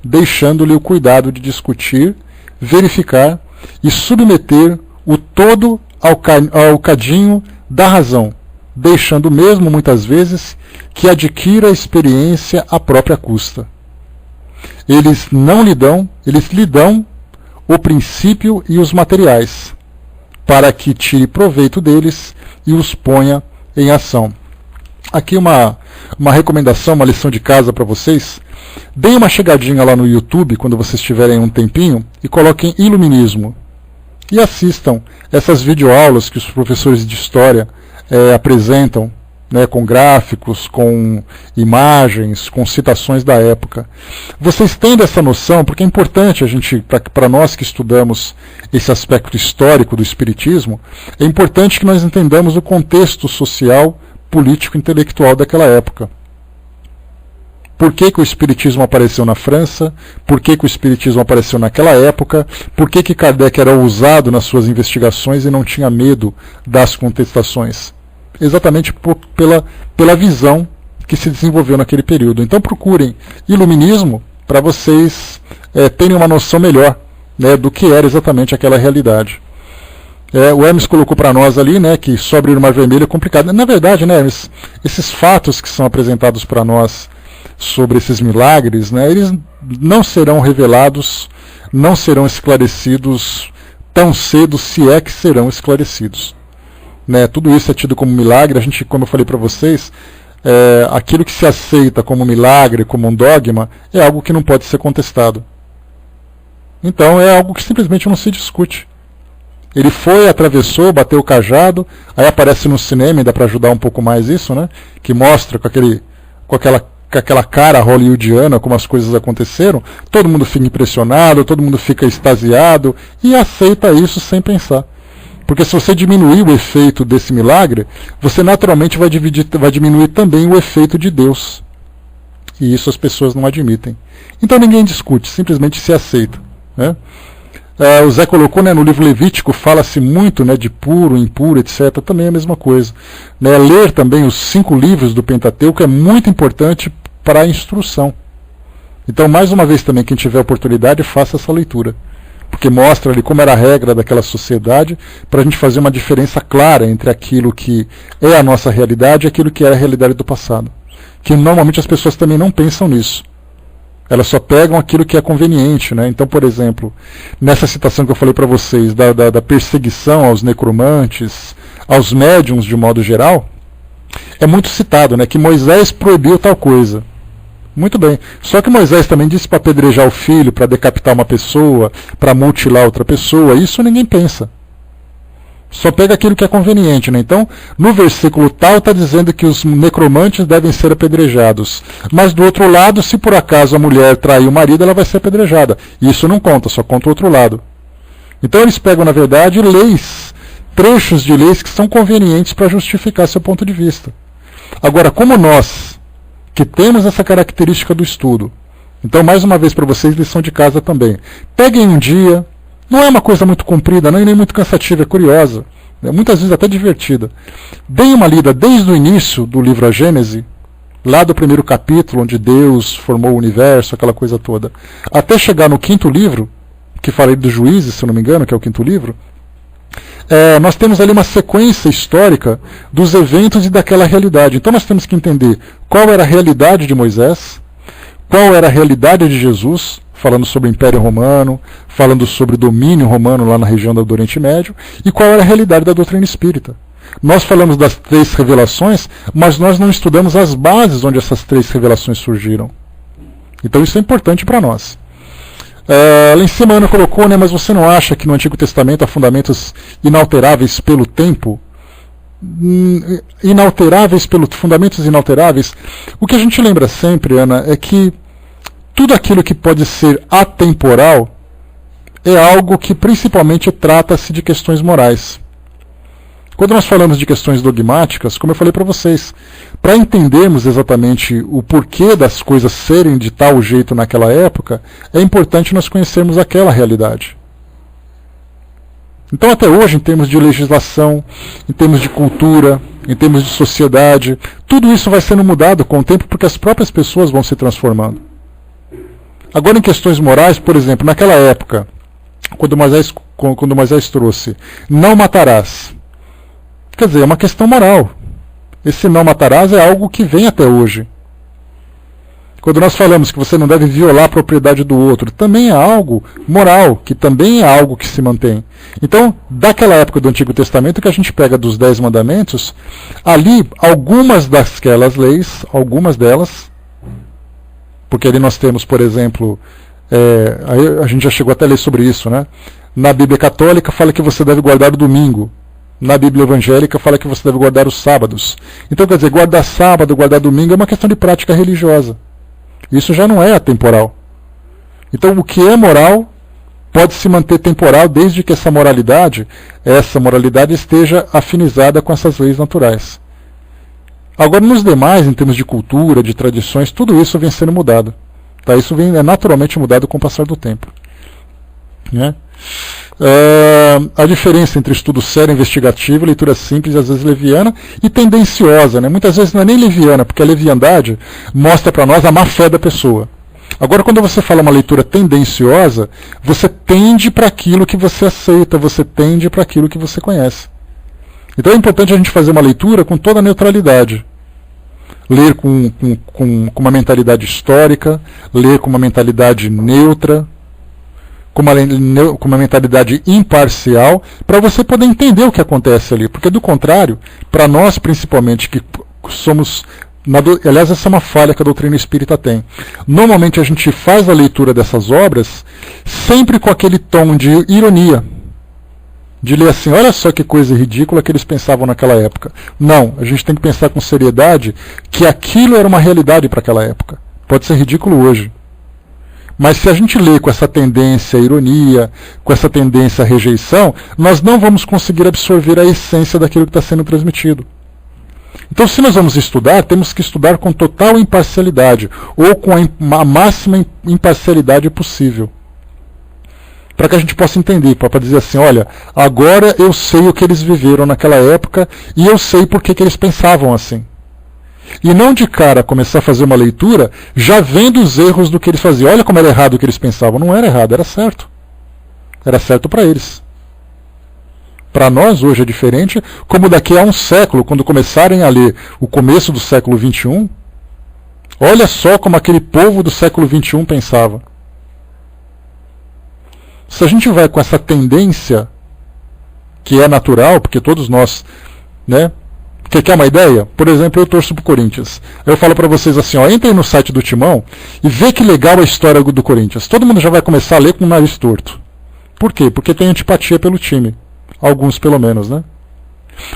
deixando-lhe o cuidado de discutir, verificar e submeter o todo ao cadinho da razão, deixando mesmo muitas vezes que adquira a experiência à própria custa. Eles lhe dão o princípio e os materiais, para que tire proveito deles e os ponha em ação. Aqui uma recomendação, uma lição de casa para vocês. Deem uma chegadinha lá no YouTube, quando vocês tiverem um tempinho, e coloquem Iluminismo. E assistam essas videoaulas que os professores de História apresentam, né, com gráficos, com imagens, com citações da época. Vocês tendo essa noção, porque é importante a gente, para nós que estudamos esse aspecto histórico do Espiritismo, é importante que nós entendamos o contexto social, político e intelectual daquela época. Por que o Espiritismo apareceu na França? Por que o Espiritismo apareceu naquela época? Por que Kardec era ousado nas suas investigações e não tinha medo das contestações? Exatamente pela visão que se desenvolveu naquele período. Então procurem Iluminismo para vocês terem uma noção melhor, né, do que era exatamente aquela realidade. O Hermes colocou para nós ali, né, que só abrir o Mar Vermelho é complicado. Na verdade, né, Hermes, esses fatos que são apresentados para nós sobre esses milagres, né, eles não serão revelados, não serão esclarecidos tão cedo, se é que serão esclarecidos. Né, tudo isso é tido como milagre. A gente, como eu falei para vocês, aquilo que se aceita como milagre, como um dogma, é algo que não pode ser contestado. Então é algo que simplesmente não se discute. Ele foi, atravessou, bateu o cajado, aí aparece no cinema, e dá para ajudar um pouco mais isso, né? Que mostra com aquela cara hollywoodiana como as coisas aconteceram. Todo mundo fica impressionado, todo mundo fica extasiado e aceita isso sem pensar. Porque se você diminuir o efeito desse milagre, você naturalmente vai diminuir também o efeito de Deus. E isso as pessoas não admitem. Então ninguém discute, simplesmente se aceita, né? O Zé colocou, né, no livro Levítico, fala-se muito, né, de puro, impuro, etc. Também é a mesma coisa. Né, ler também os 5 livros do Pentateuco é muito importante para a instrução. Então, mais uma vez também, quem tiver oportunidade, faça essa leitura. Porque mostra ali como era a regra daquela sociedade, para a gente fazer uma diferença clara entre aquilo que é a nossa realidade e aquilo que era a realidade do passado. Que normalmente as pessoas também não pensam nisso. Elas só pegam aquilo que é conveniente, né? Então, por exemplo, nessa citação que eu falei para vocês, da perseguição aos necromantes, aos médiuns de modo geral, é muito citado, né, que Moisés proibiu tal coisa. Muito bem. Só que Moisés também disse para apedrejar o filho, para decapitar uma pessoa, para mutilar outra pessoa. Isso ninguém pensa. Só pega aquilo que é conveniente, né? Então, no versículo tal está dizendo que os necromantes devem ser apedrejados. Mas do outro lado, se por acaso a mulher trair o marido, ela vai ser apedrejada. Isso não conta, só conta o outro lado. Então eles pegam, na verdade, leis, trechos de leis que são convenientes para justificar seu ponto de vista. Agora, como nós, que temos essa característica do estudo, então mais uma vez para vocês, lição de casa também. Peguem um dia, não é uma coisa muito comprida, não, e nem muito cansativa, é curiosa, muitas vezes até divertida. Deem uma lida desde o início do livro A Gênese, lá do primeiro capítulo, onde Deus formou o universo, aquela coisa toda, até chegar no 5º livro, que falei dos Juízes, se eu não me engano, que é o 5º livro. Nós temos ali uma sequência histórica dos eventos e daquela realidade. Então nós temos que entender qual era a realidade de Moisés, qual era a realidade de Jesus, falando sobre o Império Romano, falando sobre o domínio romano lá na região do Oriente Médio, e qual era a realidade da doutrina espírita. Nós falamos das 3 revelações, mas nós não estudamos as bases onde essas 3 revelações surgiram. Então isso é importante para nós. Lá em cima a Ana colocou, né, mas você não acha que no Antigo Testamento há fundamentos inalteráveis pelo tempo? Fundamentos inalteráveis? O que a gente lembra sempre, Ana, é que tudo aquilo que pode ser atemporal é algo que principalmente trata-se de questões morais. Quando nós falamos de questões dogmáticas, como eu falei para vocês, para entendermos exatamente o porquê das coisas serem de tal jeito naquela época, é importante nós conhecermos aquela realidade. Então até hoje, em termos de legislação, em termos de cultura, em termos de sociedade, tudo isso vai sendo mudado com o tempo porque as próprias pessoas vão se transformando. Agora em questões morais, por exemplo, naquela época, quando Moisés trouxe, não matarás. Quer dizer, é uma questão moral. Esse não matarás é algo que vem até hoje. Quando nós falamos que você não deve violar a propriedade do outro, também é algo moral, que também é algo que se mantém. Então, daquela época do Antigo Testamento que a gente pega dos 10 mandamentos, ali, algumas daquelas leis, algumas delas, porque ali nós temos, por exemplo, a gente já chegou até a ler sobre isso, né? Na Bíblia Católica fala que você deve guardar o domingo. Na Bíblia Evangélica fala que você deve guardar os sábados. Então, quer dizer, guardar sábado, guardar domingo é uma questão de prática religiosa. Isso já não é atemporal. Então, o que é moral pode se manter temporal desde que essa moralidade esteja afinizada com essas leis naturais. Agora, nos demais, em termos de cultura, de tradições, tudo isso vem sendo mudado. Tá? Isso é naturalmente mudado com o passar do tempo. Né? A diferença entre estudo sério, investigativo, leitura simples, às vezes leviana, e tendenciosa. Né? Muitas vezes não é nem leviana, porque a leviandade mostra para nós a má fé da pessoa. Agora, quando você fala uma leitura tendenciosa, você tende para aquilo que você aceita, você tende para aquilo que você conhece. Então é importante a gente fazer uma leitura com toda a neutralidade. Ler com uma mentalidade histórica, ler com uma mentalidade neutra, com uma mentalidade imparcial, para você poder entender o que acontece ali. Porque, do contrário, para nós, principalmente, que somos... Aliás, essa é uma falha que a doutrina espírita tem. Normalmente a gente faz a leitura dessas obras sempre com aquele tom de ironia. De ler assim, olha só que coisa ridícula que eles pensavam naquela época. Não, a gente tem que pensar com seriedade que aquilo era uma realidade para aquela época. Pode ser ridículo hoje. Mas se a gente lê com essa tendência à ironia, com essa tendência à rejeição, nós não vamos conseguir absorver a essência daquilo que está sendo transmitido. Então, se nós vamos estudar, temos que estudar com total imparcialidade, ou com a máxima imparcialidade possível. Para que a gente possa entender, para dizer assim, olha, agora eu sei o que eles viveram naquela época e eu sei por que eles pensavam assim. E não de cara começar a fazer uma leitura já vendo os erros do que eles faziam. Olha como era errado o que eles pensavam. Não era errado, era certo. Era certo para eles. Para nós hoje é diferente, como daqui a um século, quando começarem a ler o começo do século XXI, olha só como aquele povo do século XXI pensava. Se a gente vai com essa tendência, que é natural, porque todos nós, né, Quer uma ideia? Por exemplo, eu torço pro Corinthians. Eu falo para vocês assim, ó, entrem no site do Timão e vê que legal a história do Corinthians. Todo mundo já vai começar a ler com o nariz torto. Por quê? Porque tem antipatia pelo time. Alguns, pelo menos, né?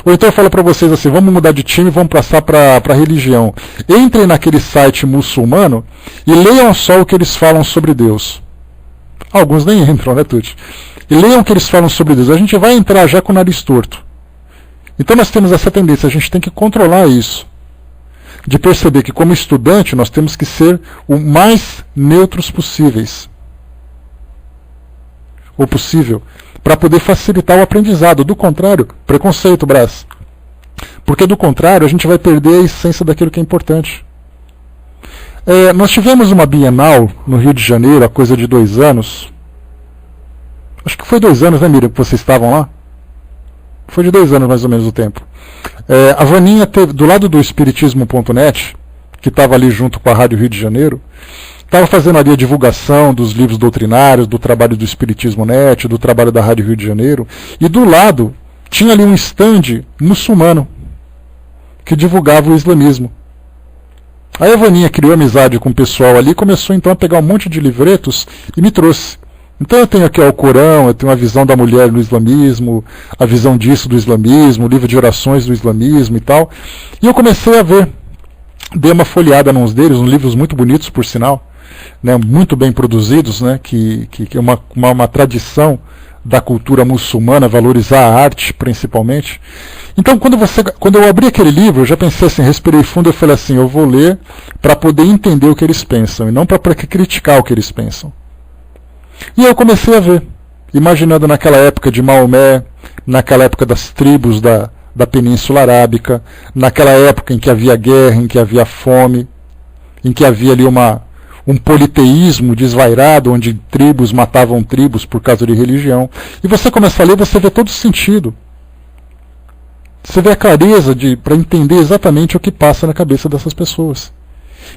Ou então eu falo para vocês assim, vamos mudar de time, vamos passar para religião. Entrem naquele site muçulmano e leiam só o que eles falam sobre Deus. Alguns nem entram, né, Tuti? E leiam o que eles falam sobre Deus. A gente vai entrar já com o nariz torto. Então nós temos essa tendência, a gente tem que controlar isso. De perceber que como estudante nós temos que ser o mais neutros possíveis. Ou possível. Para poder facilitar o aprendizado. Do contrário, preconceito, Brás. Porque do contrário, a gente vai perder a essência daquilo que é importante. Nós tivemos uma Bienal no Rio de Janeiro, há coisa de 2 anos. Acho que foi 2 anos, né, Miriam, que vocês estavam lá? Foi de 2 anos mais ou menos o tempo. A Vaninha teve, do lado do Espiritismo.net, que estava ali junto com a Rádio Rio de Janeiro, estava fazendo ali a divulgação dos livros doutrinários, do trabalho do Espiritismo.net, do trabalho da Rádio Rio de Janeiro, e do lado tinha ali um stand muçulmano que divulgava o islamismo. Aí a Vaninha criou amizade com o pessoal ali e começou então a pegar um monte de livretos e me trouxe. Então eu tenho aqui o Corão, eu tenho a visão da mulher no islamismo, a visão disso do islamismo, o livro de orações do islamismo e tal. E eu comecei a ver, dei uma folheada nos deles, uns livros muito bonitos, por sinal, né, muito bem produzidos, né, que é uma tradição da cultura muçulmana, valorizar a arte principalmente. Então quando eu abri aquele livro, eu já pensei assim, respirei fundo e falei assim, eu vou ler para poder entender o que eles pensam, e não para criticar o que eles pensam. E eu comecei a ver, imaginando naquela época de Maomé, naquela época das tribos da Península Arábica, naquela época em que havia guerra, em que havia fome, em que havia ali um politeísmo desvairado, onde tribos matavam tribos por causa de religião. E você começa a ler, você vê todo o sentido. Você vê a clareza para entender exatamente o que passa na cabeça dessas pessoas.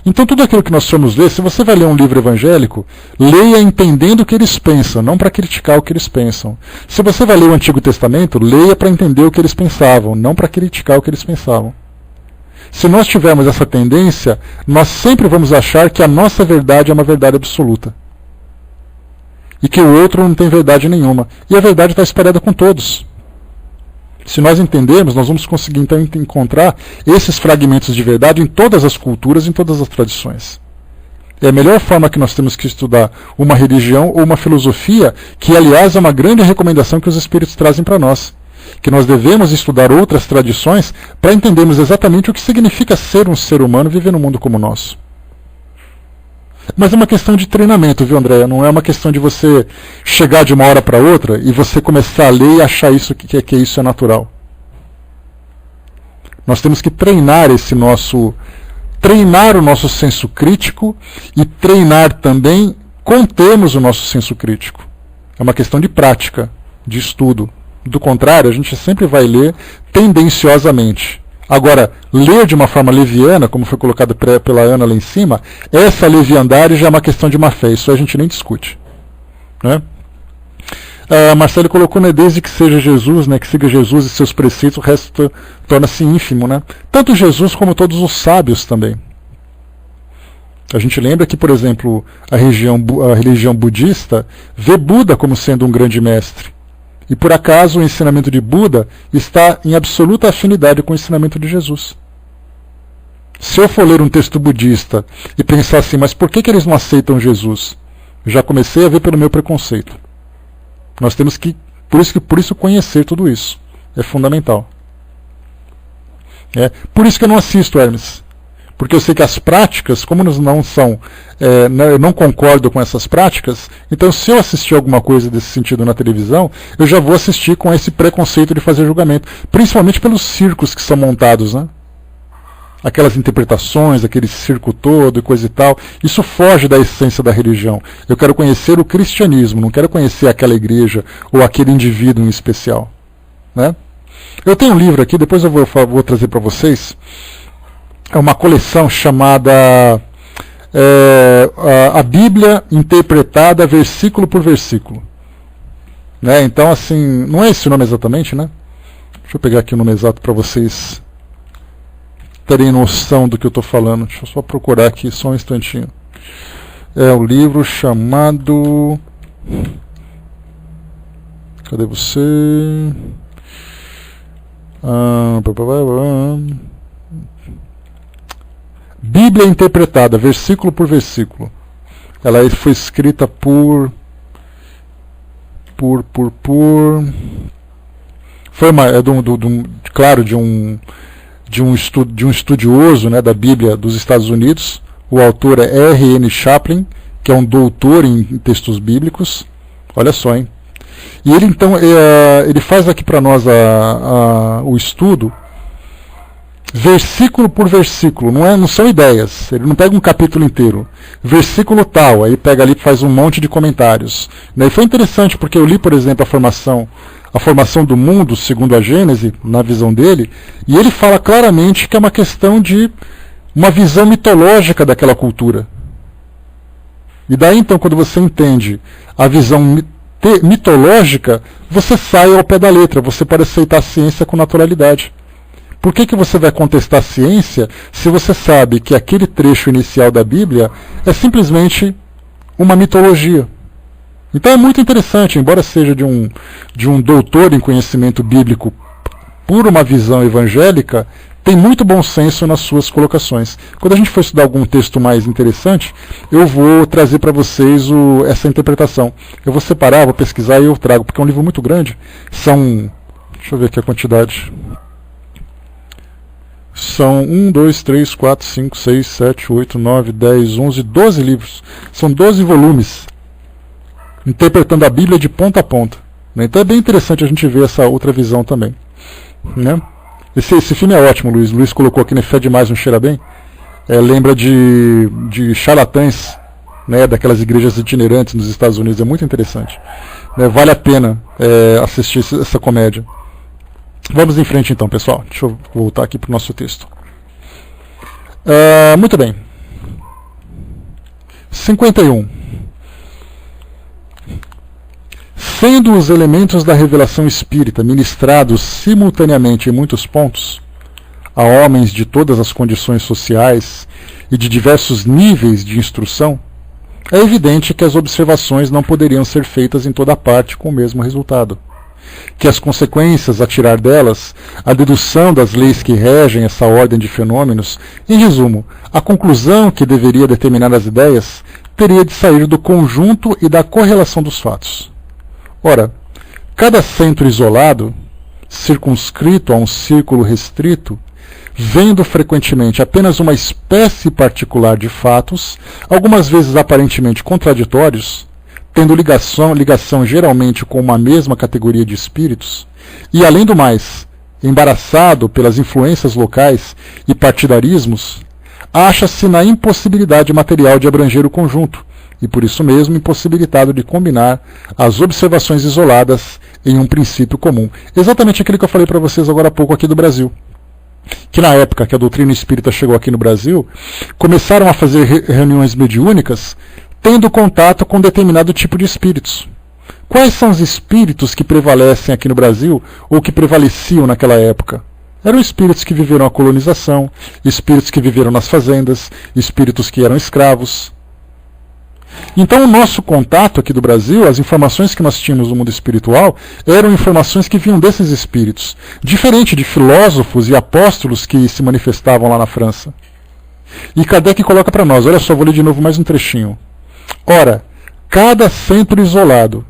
Então tudo aquilo que nós formos ler, se você vai ler um livro evangélico, leia entendendo o que eles pensam, não para criticar o que eles pensam. Se você vai ler o Antigo Testamento, leia para entender o que eles pensavam, não para criticar o que eles pensavam. Se nós tivermos essa tendência, nós sempre vamos achar que a nossa verdade é uma verdade absoluta. E que o outro não tem verdade nenhuma. E a verdade está espalhada com todos. Se nós entendermos, nós vamos conseguir então encontrar esses fragmentos de verdade em todas as culturas, em todas as tradições. É a melhor forma que nós temos que estudar uma religião ou uma filosofia, que aliás é uma grande recomendação que os espíritos trazem para nós. Que nós devemos estudar outras tradições para entendermos exatamente o que significa ser um ser humano e viver num mundo como o nosso. Mas é uma questão de treinamento, viu, Andréia? Não é uma questão de você chegar de uma hora para outra e você começar a ler e achar isso que isso é natural. Nós temos que treinar o nosso senso crítico e treinar também contermos o nosso senso crítico. É uma questão de prática, de estudo. Do contrário, a gente sempre vai ler tendenciosamente. Agora, ler de uma forma leviana, como foi colocado pela Ana lá em cima, essa leviandade já é uma questão de má fé, isso a gente nem discute. Né? Marcelo colocou, né, desde que seja Jesus, né, que siga Jesus e seus preceitos, o resto torna-se ínfimo. Né? Tanto Jesus como todos os sábios também. A gente lembra que, por exemplo, a religião budista vê Buda como sendo um grande mestre. E por acaso o ensinamento de Buda está em absoluta afinidade com o ensinamento de Jesus. Se eu for ler um texto budista e pensar assim, mas por que eles não aceitam Jesus? Eu já comecei a ver pelo meu preconceito. Nós temos que, por isso conhecer tudo isso. É fundamental. Por isso que eu não assisto, Hermes. Porque eu sei que as práticas, como não são, eu não concordo com essas práticas, então se eu assistir alguma coisa desse sentido na televisão, eu já vou assistir com esse preconceito de fazer julgamento, principalmente pelos circos que são montados, né? Aquelas interpretações, aquele circo todo e coisa e tal, isso foge da essência da religião. Eu quero conhecer o cristianismo, não quero conhecer aquela igreja ou aquele indivíduo em especial. Né? Eu tenho um livro aqui, depois eu vou trazer para vocês. É uma coleção chamada A Bíblia Interpretada Versículo por Versículo. Né? Então, assim, não é esse o nome exatamente, né? Deixa eu pegar aqui o nome exato para vocês terem noção do que eu estou falando. Deixa eu só procurar aqui, só um instantinho. É o livro chamado... Cadê você? Bíblia Interpretada, versículo por versículo. Ela foi escrita por foi claro, de um estudioso, né, da Bíblia dos Estados Unidos. O autor é R.N. Chaplin, que é um doutor em textos bíblicos. Olha só, hein? E ele então ele faz aqui para nós o estudo versículo por versículo, não são ideias, ele não pega um capítulo inteiro, versículo tal, aí pega ali e faz um monte de comentários. E foi interessante porque eu li, por exemplo, a formação do mundo segundo a Gênese, na visão dele, e ele fala claramente que é uma questão de uma visão mitológica daquela cultura. E daí então, quando você entende a visão mitológica, você sai ao pé da letra, você pode aceitar a ciência com naturalidade. Por que você vai contestar a ciência se você sabe que aquele trecho inicial da Bíblia é simplesmente uma mitologia? Então é muito interessante, embora seja de um doutor em conhecimento bíblico por uma visão evangélica, tem muito bom senso nas suas colocações. Quando a gente for estudar algum texto mais interessante, eu vou trazer para vocês essa interpretação. Eu vou separar, vou pesquisar e eu trago, porque é um livro muito grande. Deixa eu ver aqui a quantidade. São 1, 2, 3, 4, 5, 6, 7, 8, 9, 10, 11, 12 livros. São 12 volumes, interpretando a Bíblia de ponta a ponta. Então é bem interessante a gente ver essa outra visão também. Né? Esse filme é ótimo, Luiz. Luiz colocou aqui, né? Fé demais, não cheira bem. Lembra de charlatães, né? Daquelas igrejas itinerantes nos Estados Unidos. É muito interessante. Vale a pena assistir essa comédia. Vamos em frente então, pessoal. Deixa eu voltar aqui para o nosso texto. Muito bem. 51. Sendo os elementos da revelação espírita ministrados simultaneamente em muitos pontos, a homens de todas as condições sociais e de diversos níveis de instrução, é evidente que as observações não poderiam ser feitas em toda parte com o mesmo resultado. Que as consequências a tirar delas, a dedução das leis que regem essa ordem de fenômenos, em resumo, a conclusão que deveria determinar as ideias, teria de sair do conjunto e da correlação dos fatos. Ora, cada centro isolado, circunscrito a um círculo restrito, vendo frequentemente apenas uma espécie particular de fatos, algumas vezes aparentemente contraditórios, tendo ligação geralmente com uma mesma categoria de espíritos, e além do mais, embaraçado pelas influências locais e partidarismos, acha-se na impossibilidade material de abranger o conjunto, e por isso mesmo impossibilitado de combinar as observações isoladas em um princípio comum. Exatamente aquilo que eu falei para vocês agora há pouco aqui do Brasil. Que na época que a doutrina espírita chegou aqui no Brasil, começaram a fazer reuniões mediúnicas tendo contato com determinado tipo de espíritos. Quais são os espíritos que prevalecem aqui no Brasil ou que prevaleciam naquela época? Eram espíritos que viveram a colonização, espíritos que viveram nas fazendas, espíritos que eram escravos. Então o nosso contato aqui do Brasil, as informações que nós tínhamos no mundo espiritual, eram informações que vinham desses espíritos, diferente de filósofos e apóstolos que se manifestavam lá na França. E Kardec coloca para nós, olha só, vou ler de novo mais um trechinho. Ora, cada centro isolado,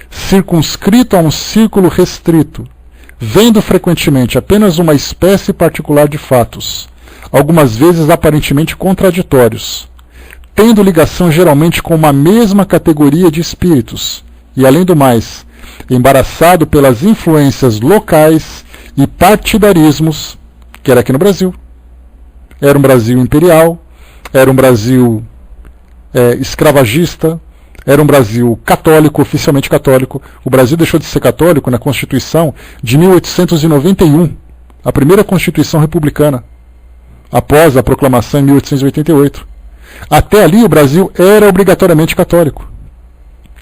circunscrito a um círculo restrito, vendo frequentemente apenas uma espécie particular de fatos, algumas vezes aparentemente contraditórios, tendo ligação geralmente com uma mesma categoria de espíritos, e além do mais, embaraçado pelas influências locais e partidarismos, que era aqui no Brasil. Era um Brasil imperial, era um Brasil escravagista, era um Brasil católico, oficialmente católico. O Brasil deixou de ser católico na Constituição de 1891, a primeira Constituição republicana, após a proclamação em 1888. Até ali o Brasil era obrigatoriamente católico.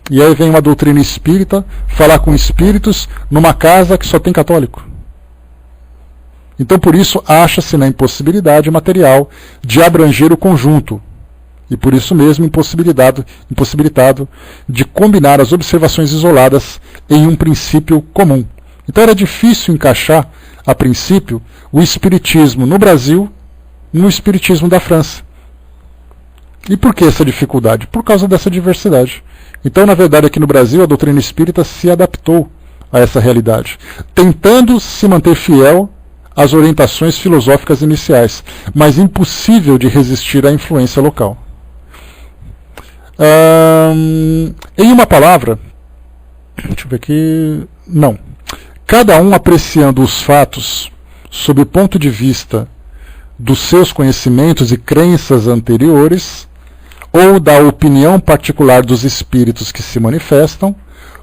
E aí vem uma doutrina espírita falar com espíritos numa casa que só tem católico. Então, por isso, acha-se na impossibilidade material de abranger o conjunto, e por isso mesmo impossibilitado de combinar as observações isoladas em um princípio comum. Então era difícil encaixar, a princípio, o espiritismo no Brasil no espiritismo da França. E por que essa dificuldade? Por causa dessa diversidade. Então, na verdade, aqui no Brasil, a doutrina espírita se adaptou a essa realidade, tentando se manter fiel às orientações filosóficas iniciais, mas impossível de resistir à influência local. Em uma palavra, deixa eu ver aqui, não. Cada um apreciando os fatos sob o ponto de vista dos seus conhecimentos e crenças anteriores, ou da opinião particular dos espíritos que se manifestam,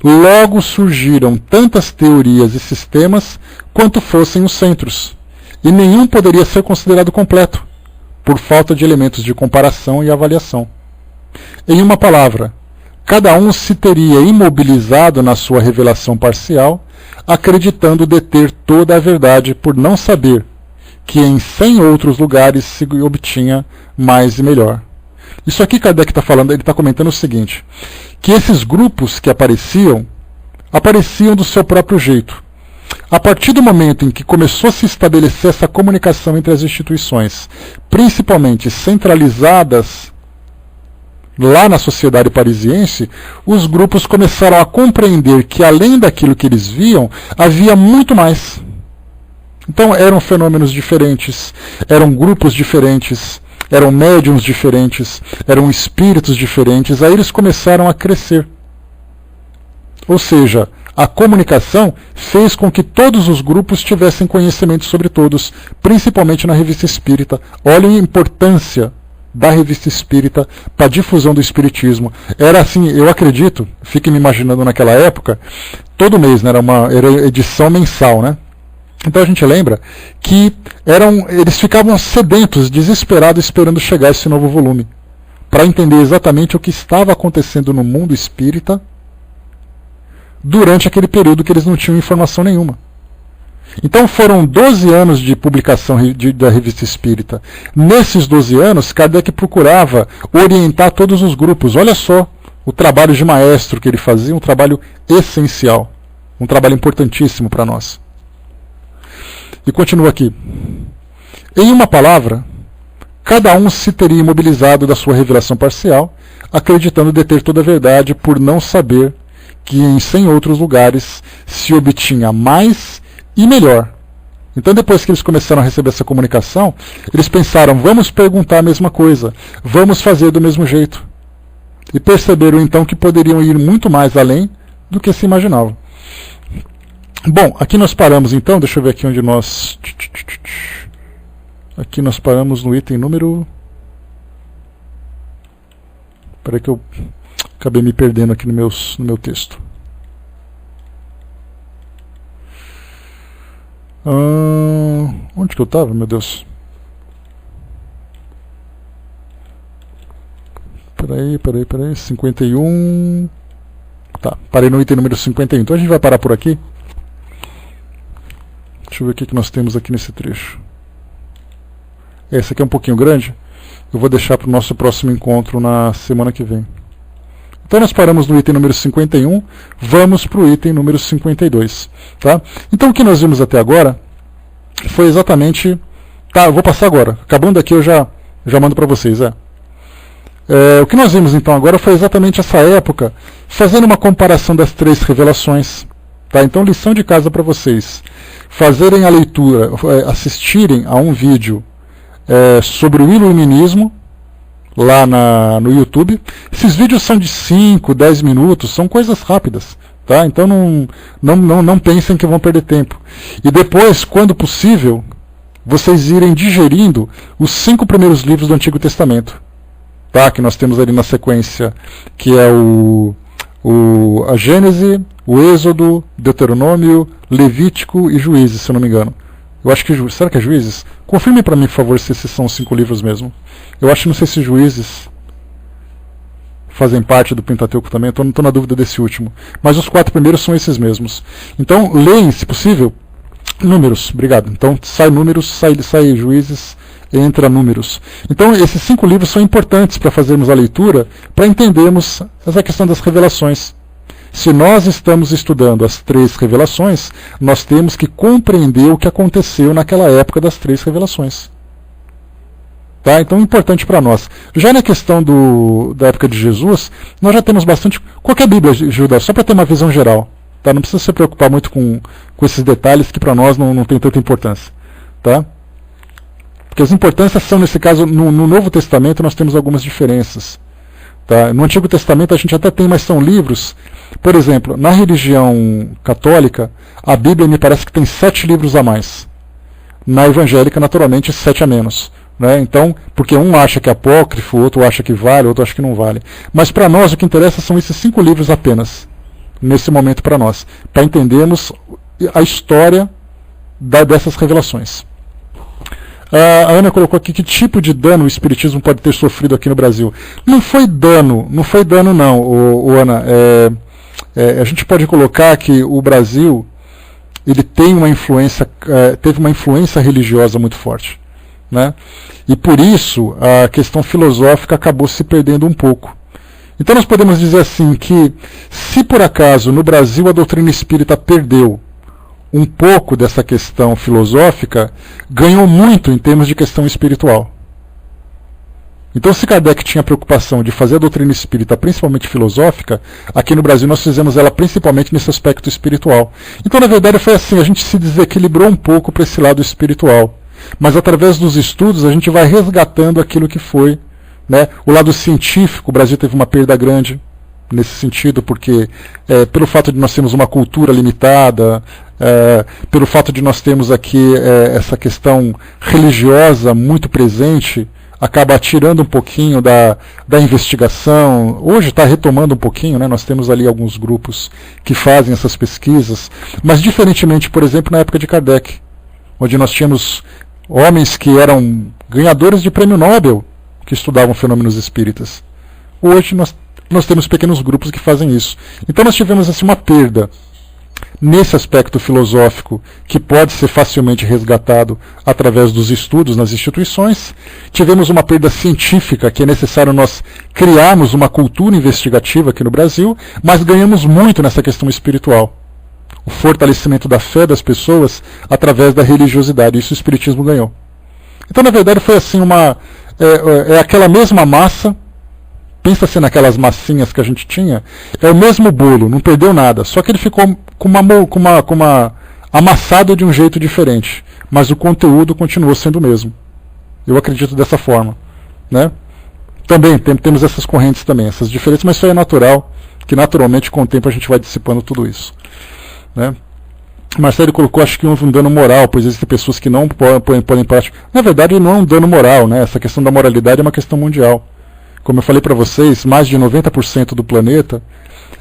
logo surgiram tantas teorias e sistemas quanto fossem os centros, e nenhum poderia ser considerado completo, por falta de elementos de comparação e avaliação. Em uma palavra, cada um se teria imobilizado na sua revelação parcial, acreditando deter toda a verdade por não saber que em 100 outros lugares se obtinha mais e melhor. Isso aqui Kardec está falando, ele está comentando o seguinte, que esses grupos que apareciam do seu próprio jeito. A partir do momento em que começou a se estabelecer essa comunicação entre as instituições, principalmente centralizadas lá na sociedade parisiense, os grupos começaram a compreender que além daquilo que eles viam, havia muito mais. Então eram fenômenos diferentes, eram grupos diferentes, eram médiums diferentes, eram espíritos diferentes, aí eles começaram a crescer. Ou seja, a comunicação fez com que todos os grupos tivessem conhecimento sobre todos, principalmente na revista espírita. Olhem a importância da revista espírita para a difusão do espiritismo. Era assim, eu acredito, fiquem me imaginando naquela época, todo mês, né, era edição mensal, né? Então a gente lembra que eles ficavam sedentos, desesperados, esperando chegar esse novo volume, para entender exatamente o que estava acontecendo no mundo espírita durante aquele período que eles não tinham informação nenhuma. Então foram 12 anos de publicação da revista espírita. Nesses 12 anos, Kardec procurava orientar todos os grupos. Olha só o trabalho de maestro que ele fazia, um trabalho essencial, um trabalho importantíssimo para nós. E continua aqui. Em uma palavra, cada um se teria imobilizado da sua revelação parcial, acreditando deter toda a verdade por não saber que em 100 outros lugares se obtinha mais e melhor. Então, depois que eles começaram a receber essa comunicação, eles pensaram, vamos perguntar a mesma coisa, vamos fazer do mesmo jeito. E perceberam então que poderiam ir muito mais além do que se imaginava. Bom, aqui nós paramos então, deixa eu ver aqui onde nós... Aqui nós paramos no item número... Espera que eu acabei me perdendo aqui no meu texto. Onde que eu estava, meu Deus? Peraí, 51... Tá, parei no item número 51. Então a gente vai parar por aqui. Deixa eu ver o que nós temos aqui nesse trecho. Esse aqui é um pouquinho grande. Eu vou deixar para o nosso próximo encontro na semana que vem. Então nós paramos no item número 51, vamos para o item número 52. Tá? Então o que nós vimos até agora foi exatamente... Tá, eu vou passar agora. Acabando aqui eu já mando para vocês. O que nós vimos então agora foi exatamente essa época, fazendo uma comparação das 3 revelações. Tá? Então lição de casa para vocês. Fazerem a leitura, assistirem a um vídeo sobre o iluminismo, lá no YouTube. Esses vídeos são de 5, 10 minutos, são coisas rápidas, tá? Então não pensem que vão perder tempo. E depois, quando possível, vocês irem digerindo os 5 primeiros livros do Antigo Testamento, tá? Que nós temos ali na sequência, que é a Gênese, o Êxodo, Deuteronômio, Levítico e Juízes, se eu não me engano. Eu acho que... Será que é Juízes? Confirme para mim, por favor, se esses são os 5 livros mesmo. Eu acho que não sei se Juízes fazem parte do Pentateuco também. Estou na dúvida desse último. Mas os 4 primeiros são esses mesmos. Então, leem, se possível, Números, obrigado. Então sai Números, sai Juízes, entra Números. Então esses 5 livros são importantes para fazermos a leitura, para entendermos essa questão das revelações. Se nós estamos estudando as 3 revelações, nós temos que compreender o que aconteceu naquela época das 3 revelações. Tá? Então é importante para nós. Já na questão da época de Jesus, nós já temos bastante... Qualquer Bíblia judaica, só para ter uma visão geral. Tá? Não precisa se preocupar muito com esses detalhes que para nós não tem tanta importância. Tá? Porque as importâncias são, nesse caso, no Novo Testamento nós temos algumas diferenças. Tá? No Antigo Testamento a gente até tem, mas são livros. Por exemplo, na religião católica, a Bíblia me parece que tem 7 livros a mais. Na evangélica, naturalmente, 7 a menos. Né? Então, porque um acha que é apócrifo, outro acha que vale, outro acha que não vale. Mas para nós o que interessa são esses 5 livros apenas, nesse momento para nós, para entendermos a história dessas revelações. A Ana colocou aqui que tipo de dano o Espiritismo pode ter sofrido aqui no Brasil. Não foi dano não, Ana. A gente pode colocar que o Brasil ele tem uma influência, teve uma influência religiosa muito forte. Né? E por isso a questão filosófica acabou se perdendo um pouco. Então nós podemos dizer assim que se por acaso no Brasil a doutrina espírita perdeu um pouco dessa questão filosófica, ganhou muito em termos de questão espiritual. Então, se Kardec tinha a preocupação de fazer a doutrina espírita principalmente filosófica, aqui no Brasil nós fizemos ela principalmente nesse aspecto espiritual. Então, na verdade, foi assim, a gente se desequilibrou um pouco para esse lado espiritual. Mas através dos estudos a gente vai resgatando aquilo que foi. Né? O lado científico, o Brasil teve uma perda grande nesse sentido, porque pelo fato de nós termos uma cultura limitada, pelo fato de nós termos aqui essa questão religiosa muito presente, acaba tirando um pouquinho da investigação. Hoje está retomando um pouquinho, né? Nós temos ali alguns grupos que fazem essas pesquisas, mas diferentemente, por exemplo, na época de Kardec, onde nós tínhamos homens que eram ganhadores de prêmio Nobel, que estudavam fenômenos espíritas. Hoje nós temos pequenos grupos que fazem isso. Então nós tivemos assim, uma perda nesse aspecto filosófico que pode ser facilmente resgatado através dos estudos nas instituições. Tivemos uma perda científica, que é necessário nós criarmos uma cultura investigativa aqui no Brasil, mas ganhamos muito nessa questão espiritual. O fortalecimento da fé das pessoas através da religiosidade. Isso o Espiritismo ganhou. Então, na verdade, foi assim aquela mesma massa. Pensa-se naquelas massinhas que a gente tinha. É o mesmo bolo, não perdeu nada. Só que ele ficou com uma amassado de um jeito diferente. Mas o conteúdo continuou sendo o mesmo. Eu acredito dessa forma. Né? Também temos essas correntes também, essas diferenças, mas isso é natural, que naturalmente com o tempo a gente vai dissipando tudo isso. Né? Marcelo colocou, acho que houve um dano moral, pois existem pessoas que não põem em prática. Na verdade, não é um dano moral, né? Essa questão da moralidade é uma questão mundial. Como eu falei para vocês, mais de 90% do planeta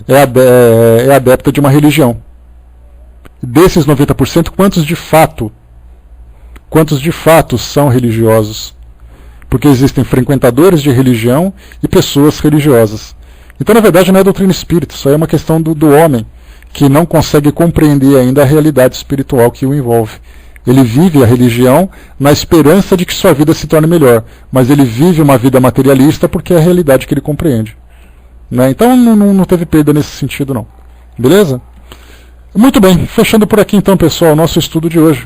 é adepta de uma religião. Desses 90%, quantos de fato são religiosos? Porque existem frequentadores de religião e pessoas religiosas. Então, na verdade, não é doutrina espírita, isso aí é uma questão do homem, que não consegue compreender ainda a realidade espiritual que o envolve. Ele vive a religião na esperança de que sua vida se torne melhor, mas ele vive uma vida materialista porque é a realidade que ele compreende. Né? Então não teve perda nesse sentido não. Beleza? Muito bem, fechando por aqui então, pessoal, o nosso estudo de hoje.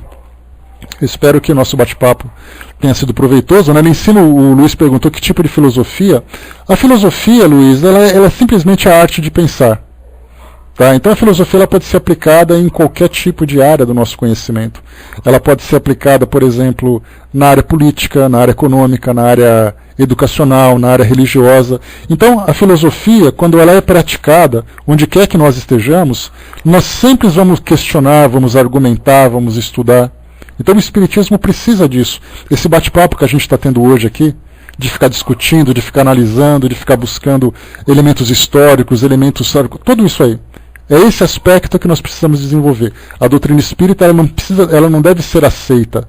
Espero que o nosso bate-papo tenha sido proveitoso. Né? No ensino, o Luiz perguntou que tipo de filosofia. A filosofia, Luiz, ela é simplesmente a arte de pensar. Tá? Então a filosofia ela pode ser aplicada em qualquer tipo de área do nosso conhecimento. Ela pode ser aplicada, por exemplo, na área política, na área econômica, na área educacional, na área religiosa. Então a filosofia, quando ela é praticada, onde quer que nós estejamos, nós sempre vamos questionar, vamos argumentar, vamos estudar. Então o Espiritismo precisa disso. Esse bate-papo que a gente está tendo hoje aqui, de ficar discutindo, de ficar analisando, de ficar buscando elementos históricos, tudo isso aí. É esse aspecto que nós precisamos desenvolver. A doutrina espírita ela não deve ser aceita.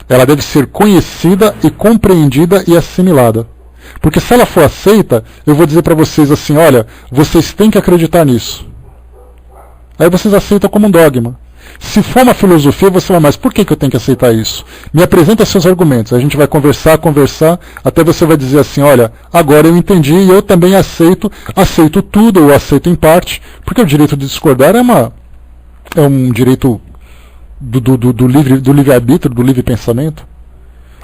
Ela deve ser conhecida e compreendida e assimilada. Porque se ela for aceita, eu vou dizer para vocês assim, olha, vocês têm que acreditar nisso. Aí vocês aceitam como um dogma. Se for uma filosofia, você vai, mas por que eu tenho que aceitar isso? Me apresenta seus argumentos. A gente vai conversar, até você vai dizer assim, olha, agora eu entendi e eu também aceito tudo ou aceito em parte, porque o direito de discordar é um direito do livre-arbítrio, do livre pensamento.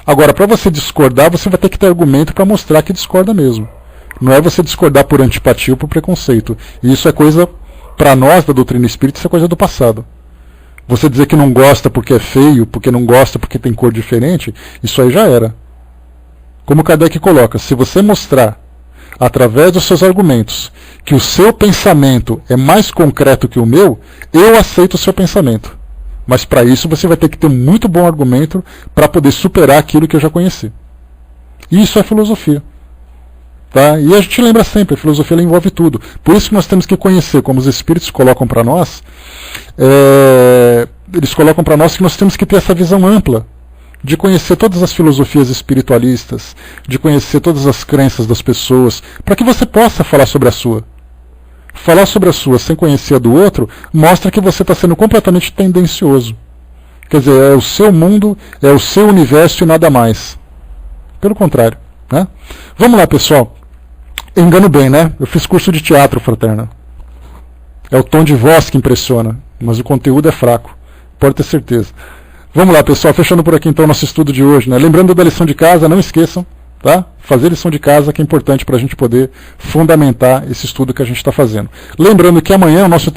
Agora, para você discordar, você vai ter que ter argumento para mostrar que discorda mesmo. Não é você discordar por antipatia ou por preconceito. E isso é coisa, para nós da doutrina espírita, isso é coisa do passado. Você dizer que não gosta porque é feio, porque não gosta porque tem cor diferente, isso aí já era. Como Kardec coloca, se você mostrar, através dos seus argumentos, que o seu pensamento é mais concreto que o meu, eu aceito o seu pensamento. Mas para isso você vai ter que ter um muito bom argumento para poder superar aquilo que eu já conheci. Isso é filosofia. Tá? E a gente lembra sempre, a filosofia ela envolve tudo. Por isso que nós temos que conhecer, como os espíritos colocam para nós, eles colocam para nós que nós temos que ter essa visão ampla, de conhecer todas as filosofias espiritualistas, de conhecer todas as crenças das pessoas, para que você possa falar sobre a sua. Falar sobre a sua sem conhecer a do outro mostra que você está sendo completamente tendencioso. Quer dizer, é o seu mundo, é o seu universo e nada mais. Pelo contrário. Né? Vamos lá, pessoal. Engano bem, né? Eu fiz curso de teatro, fraterna. É o tom de voz que impressiona, mas o conteúdo é fraco. Pode ter certeza. Vamos lá, pessoal. Fechando por aqui então o nosso estudo de hoje. Né? Lembrando da lição de casa, não esqueçam. Tá? Fazer lição de casa que é importante para a gente poder fundamentar esse estudo que a gente está fazendo. Lembrando que amanhã o nosso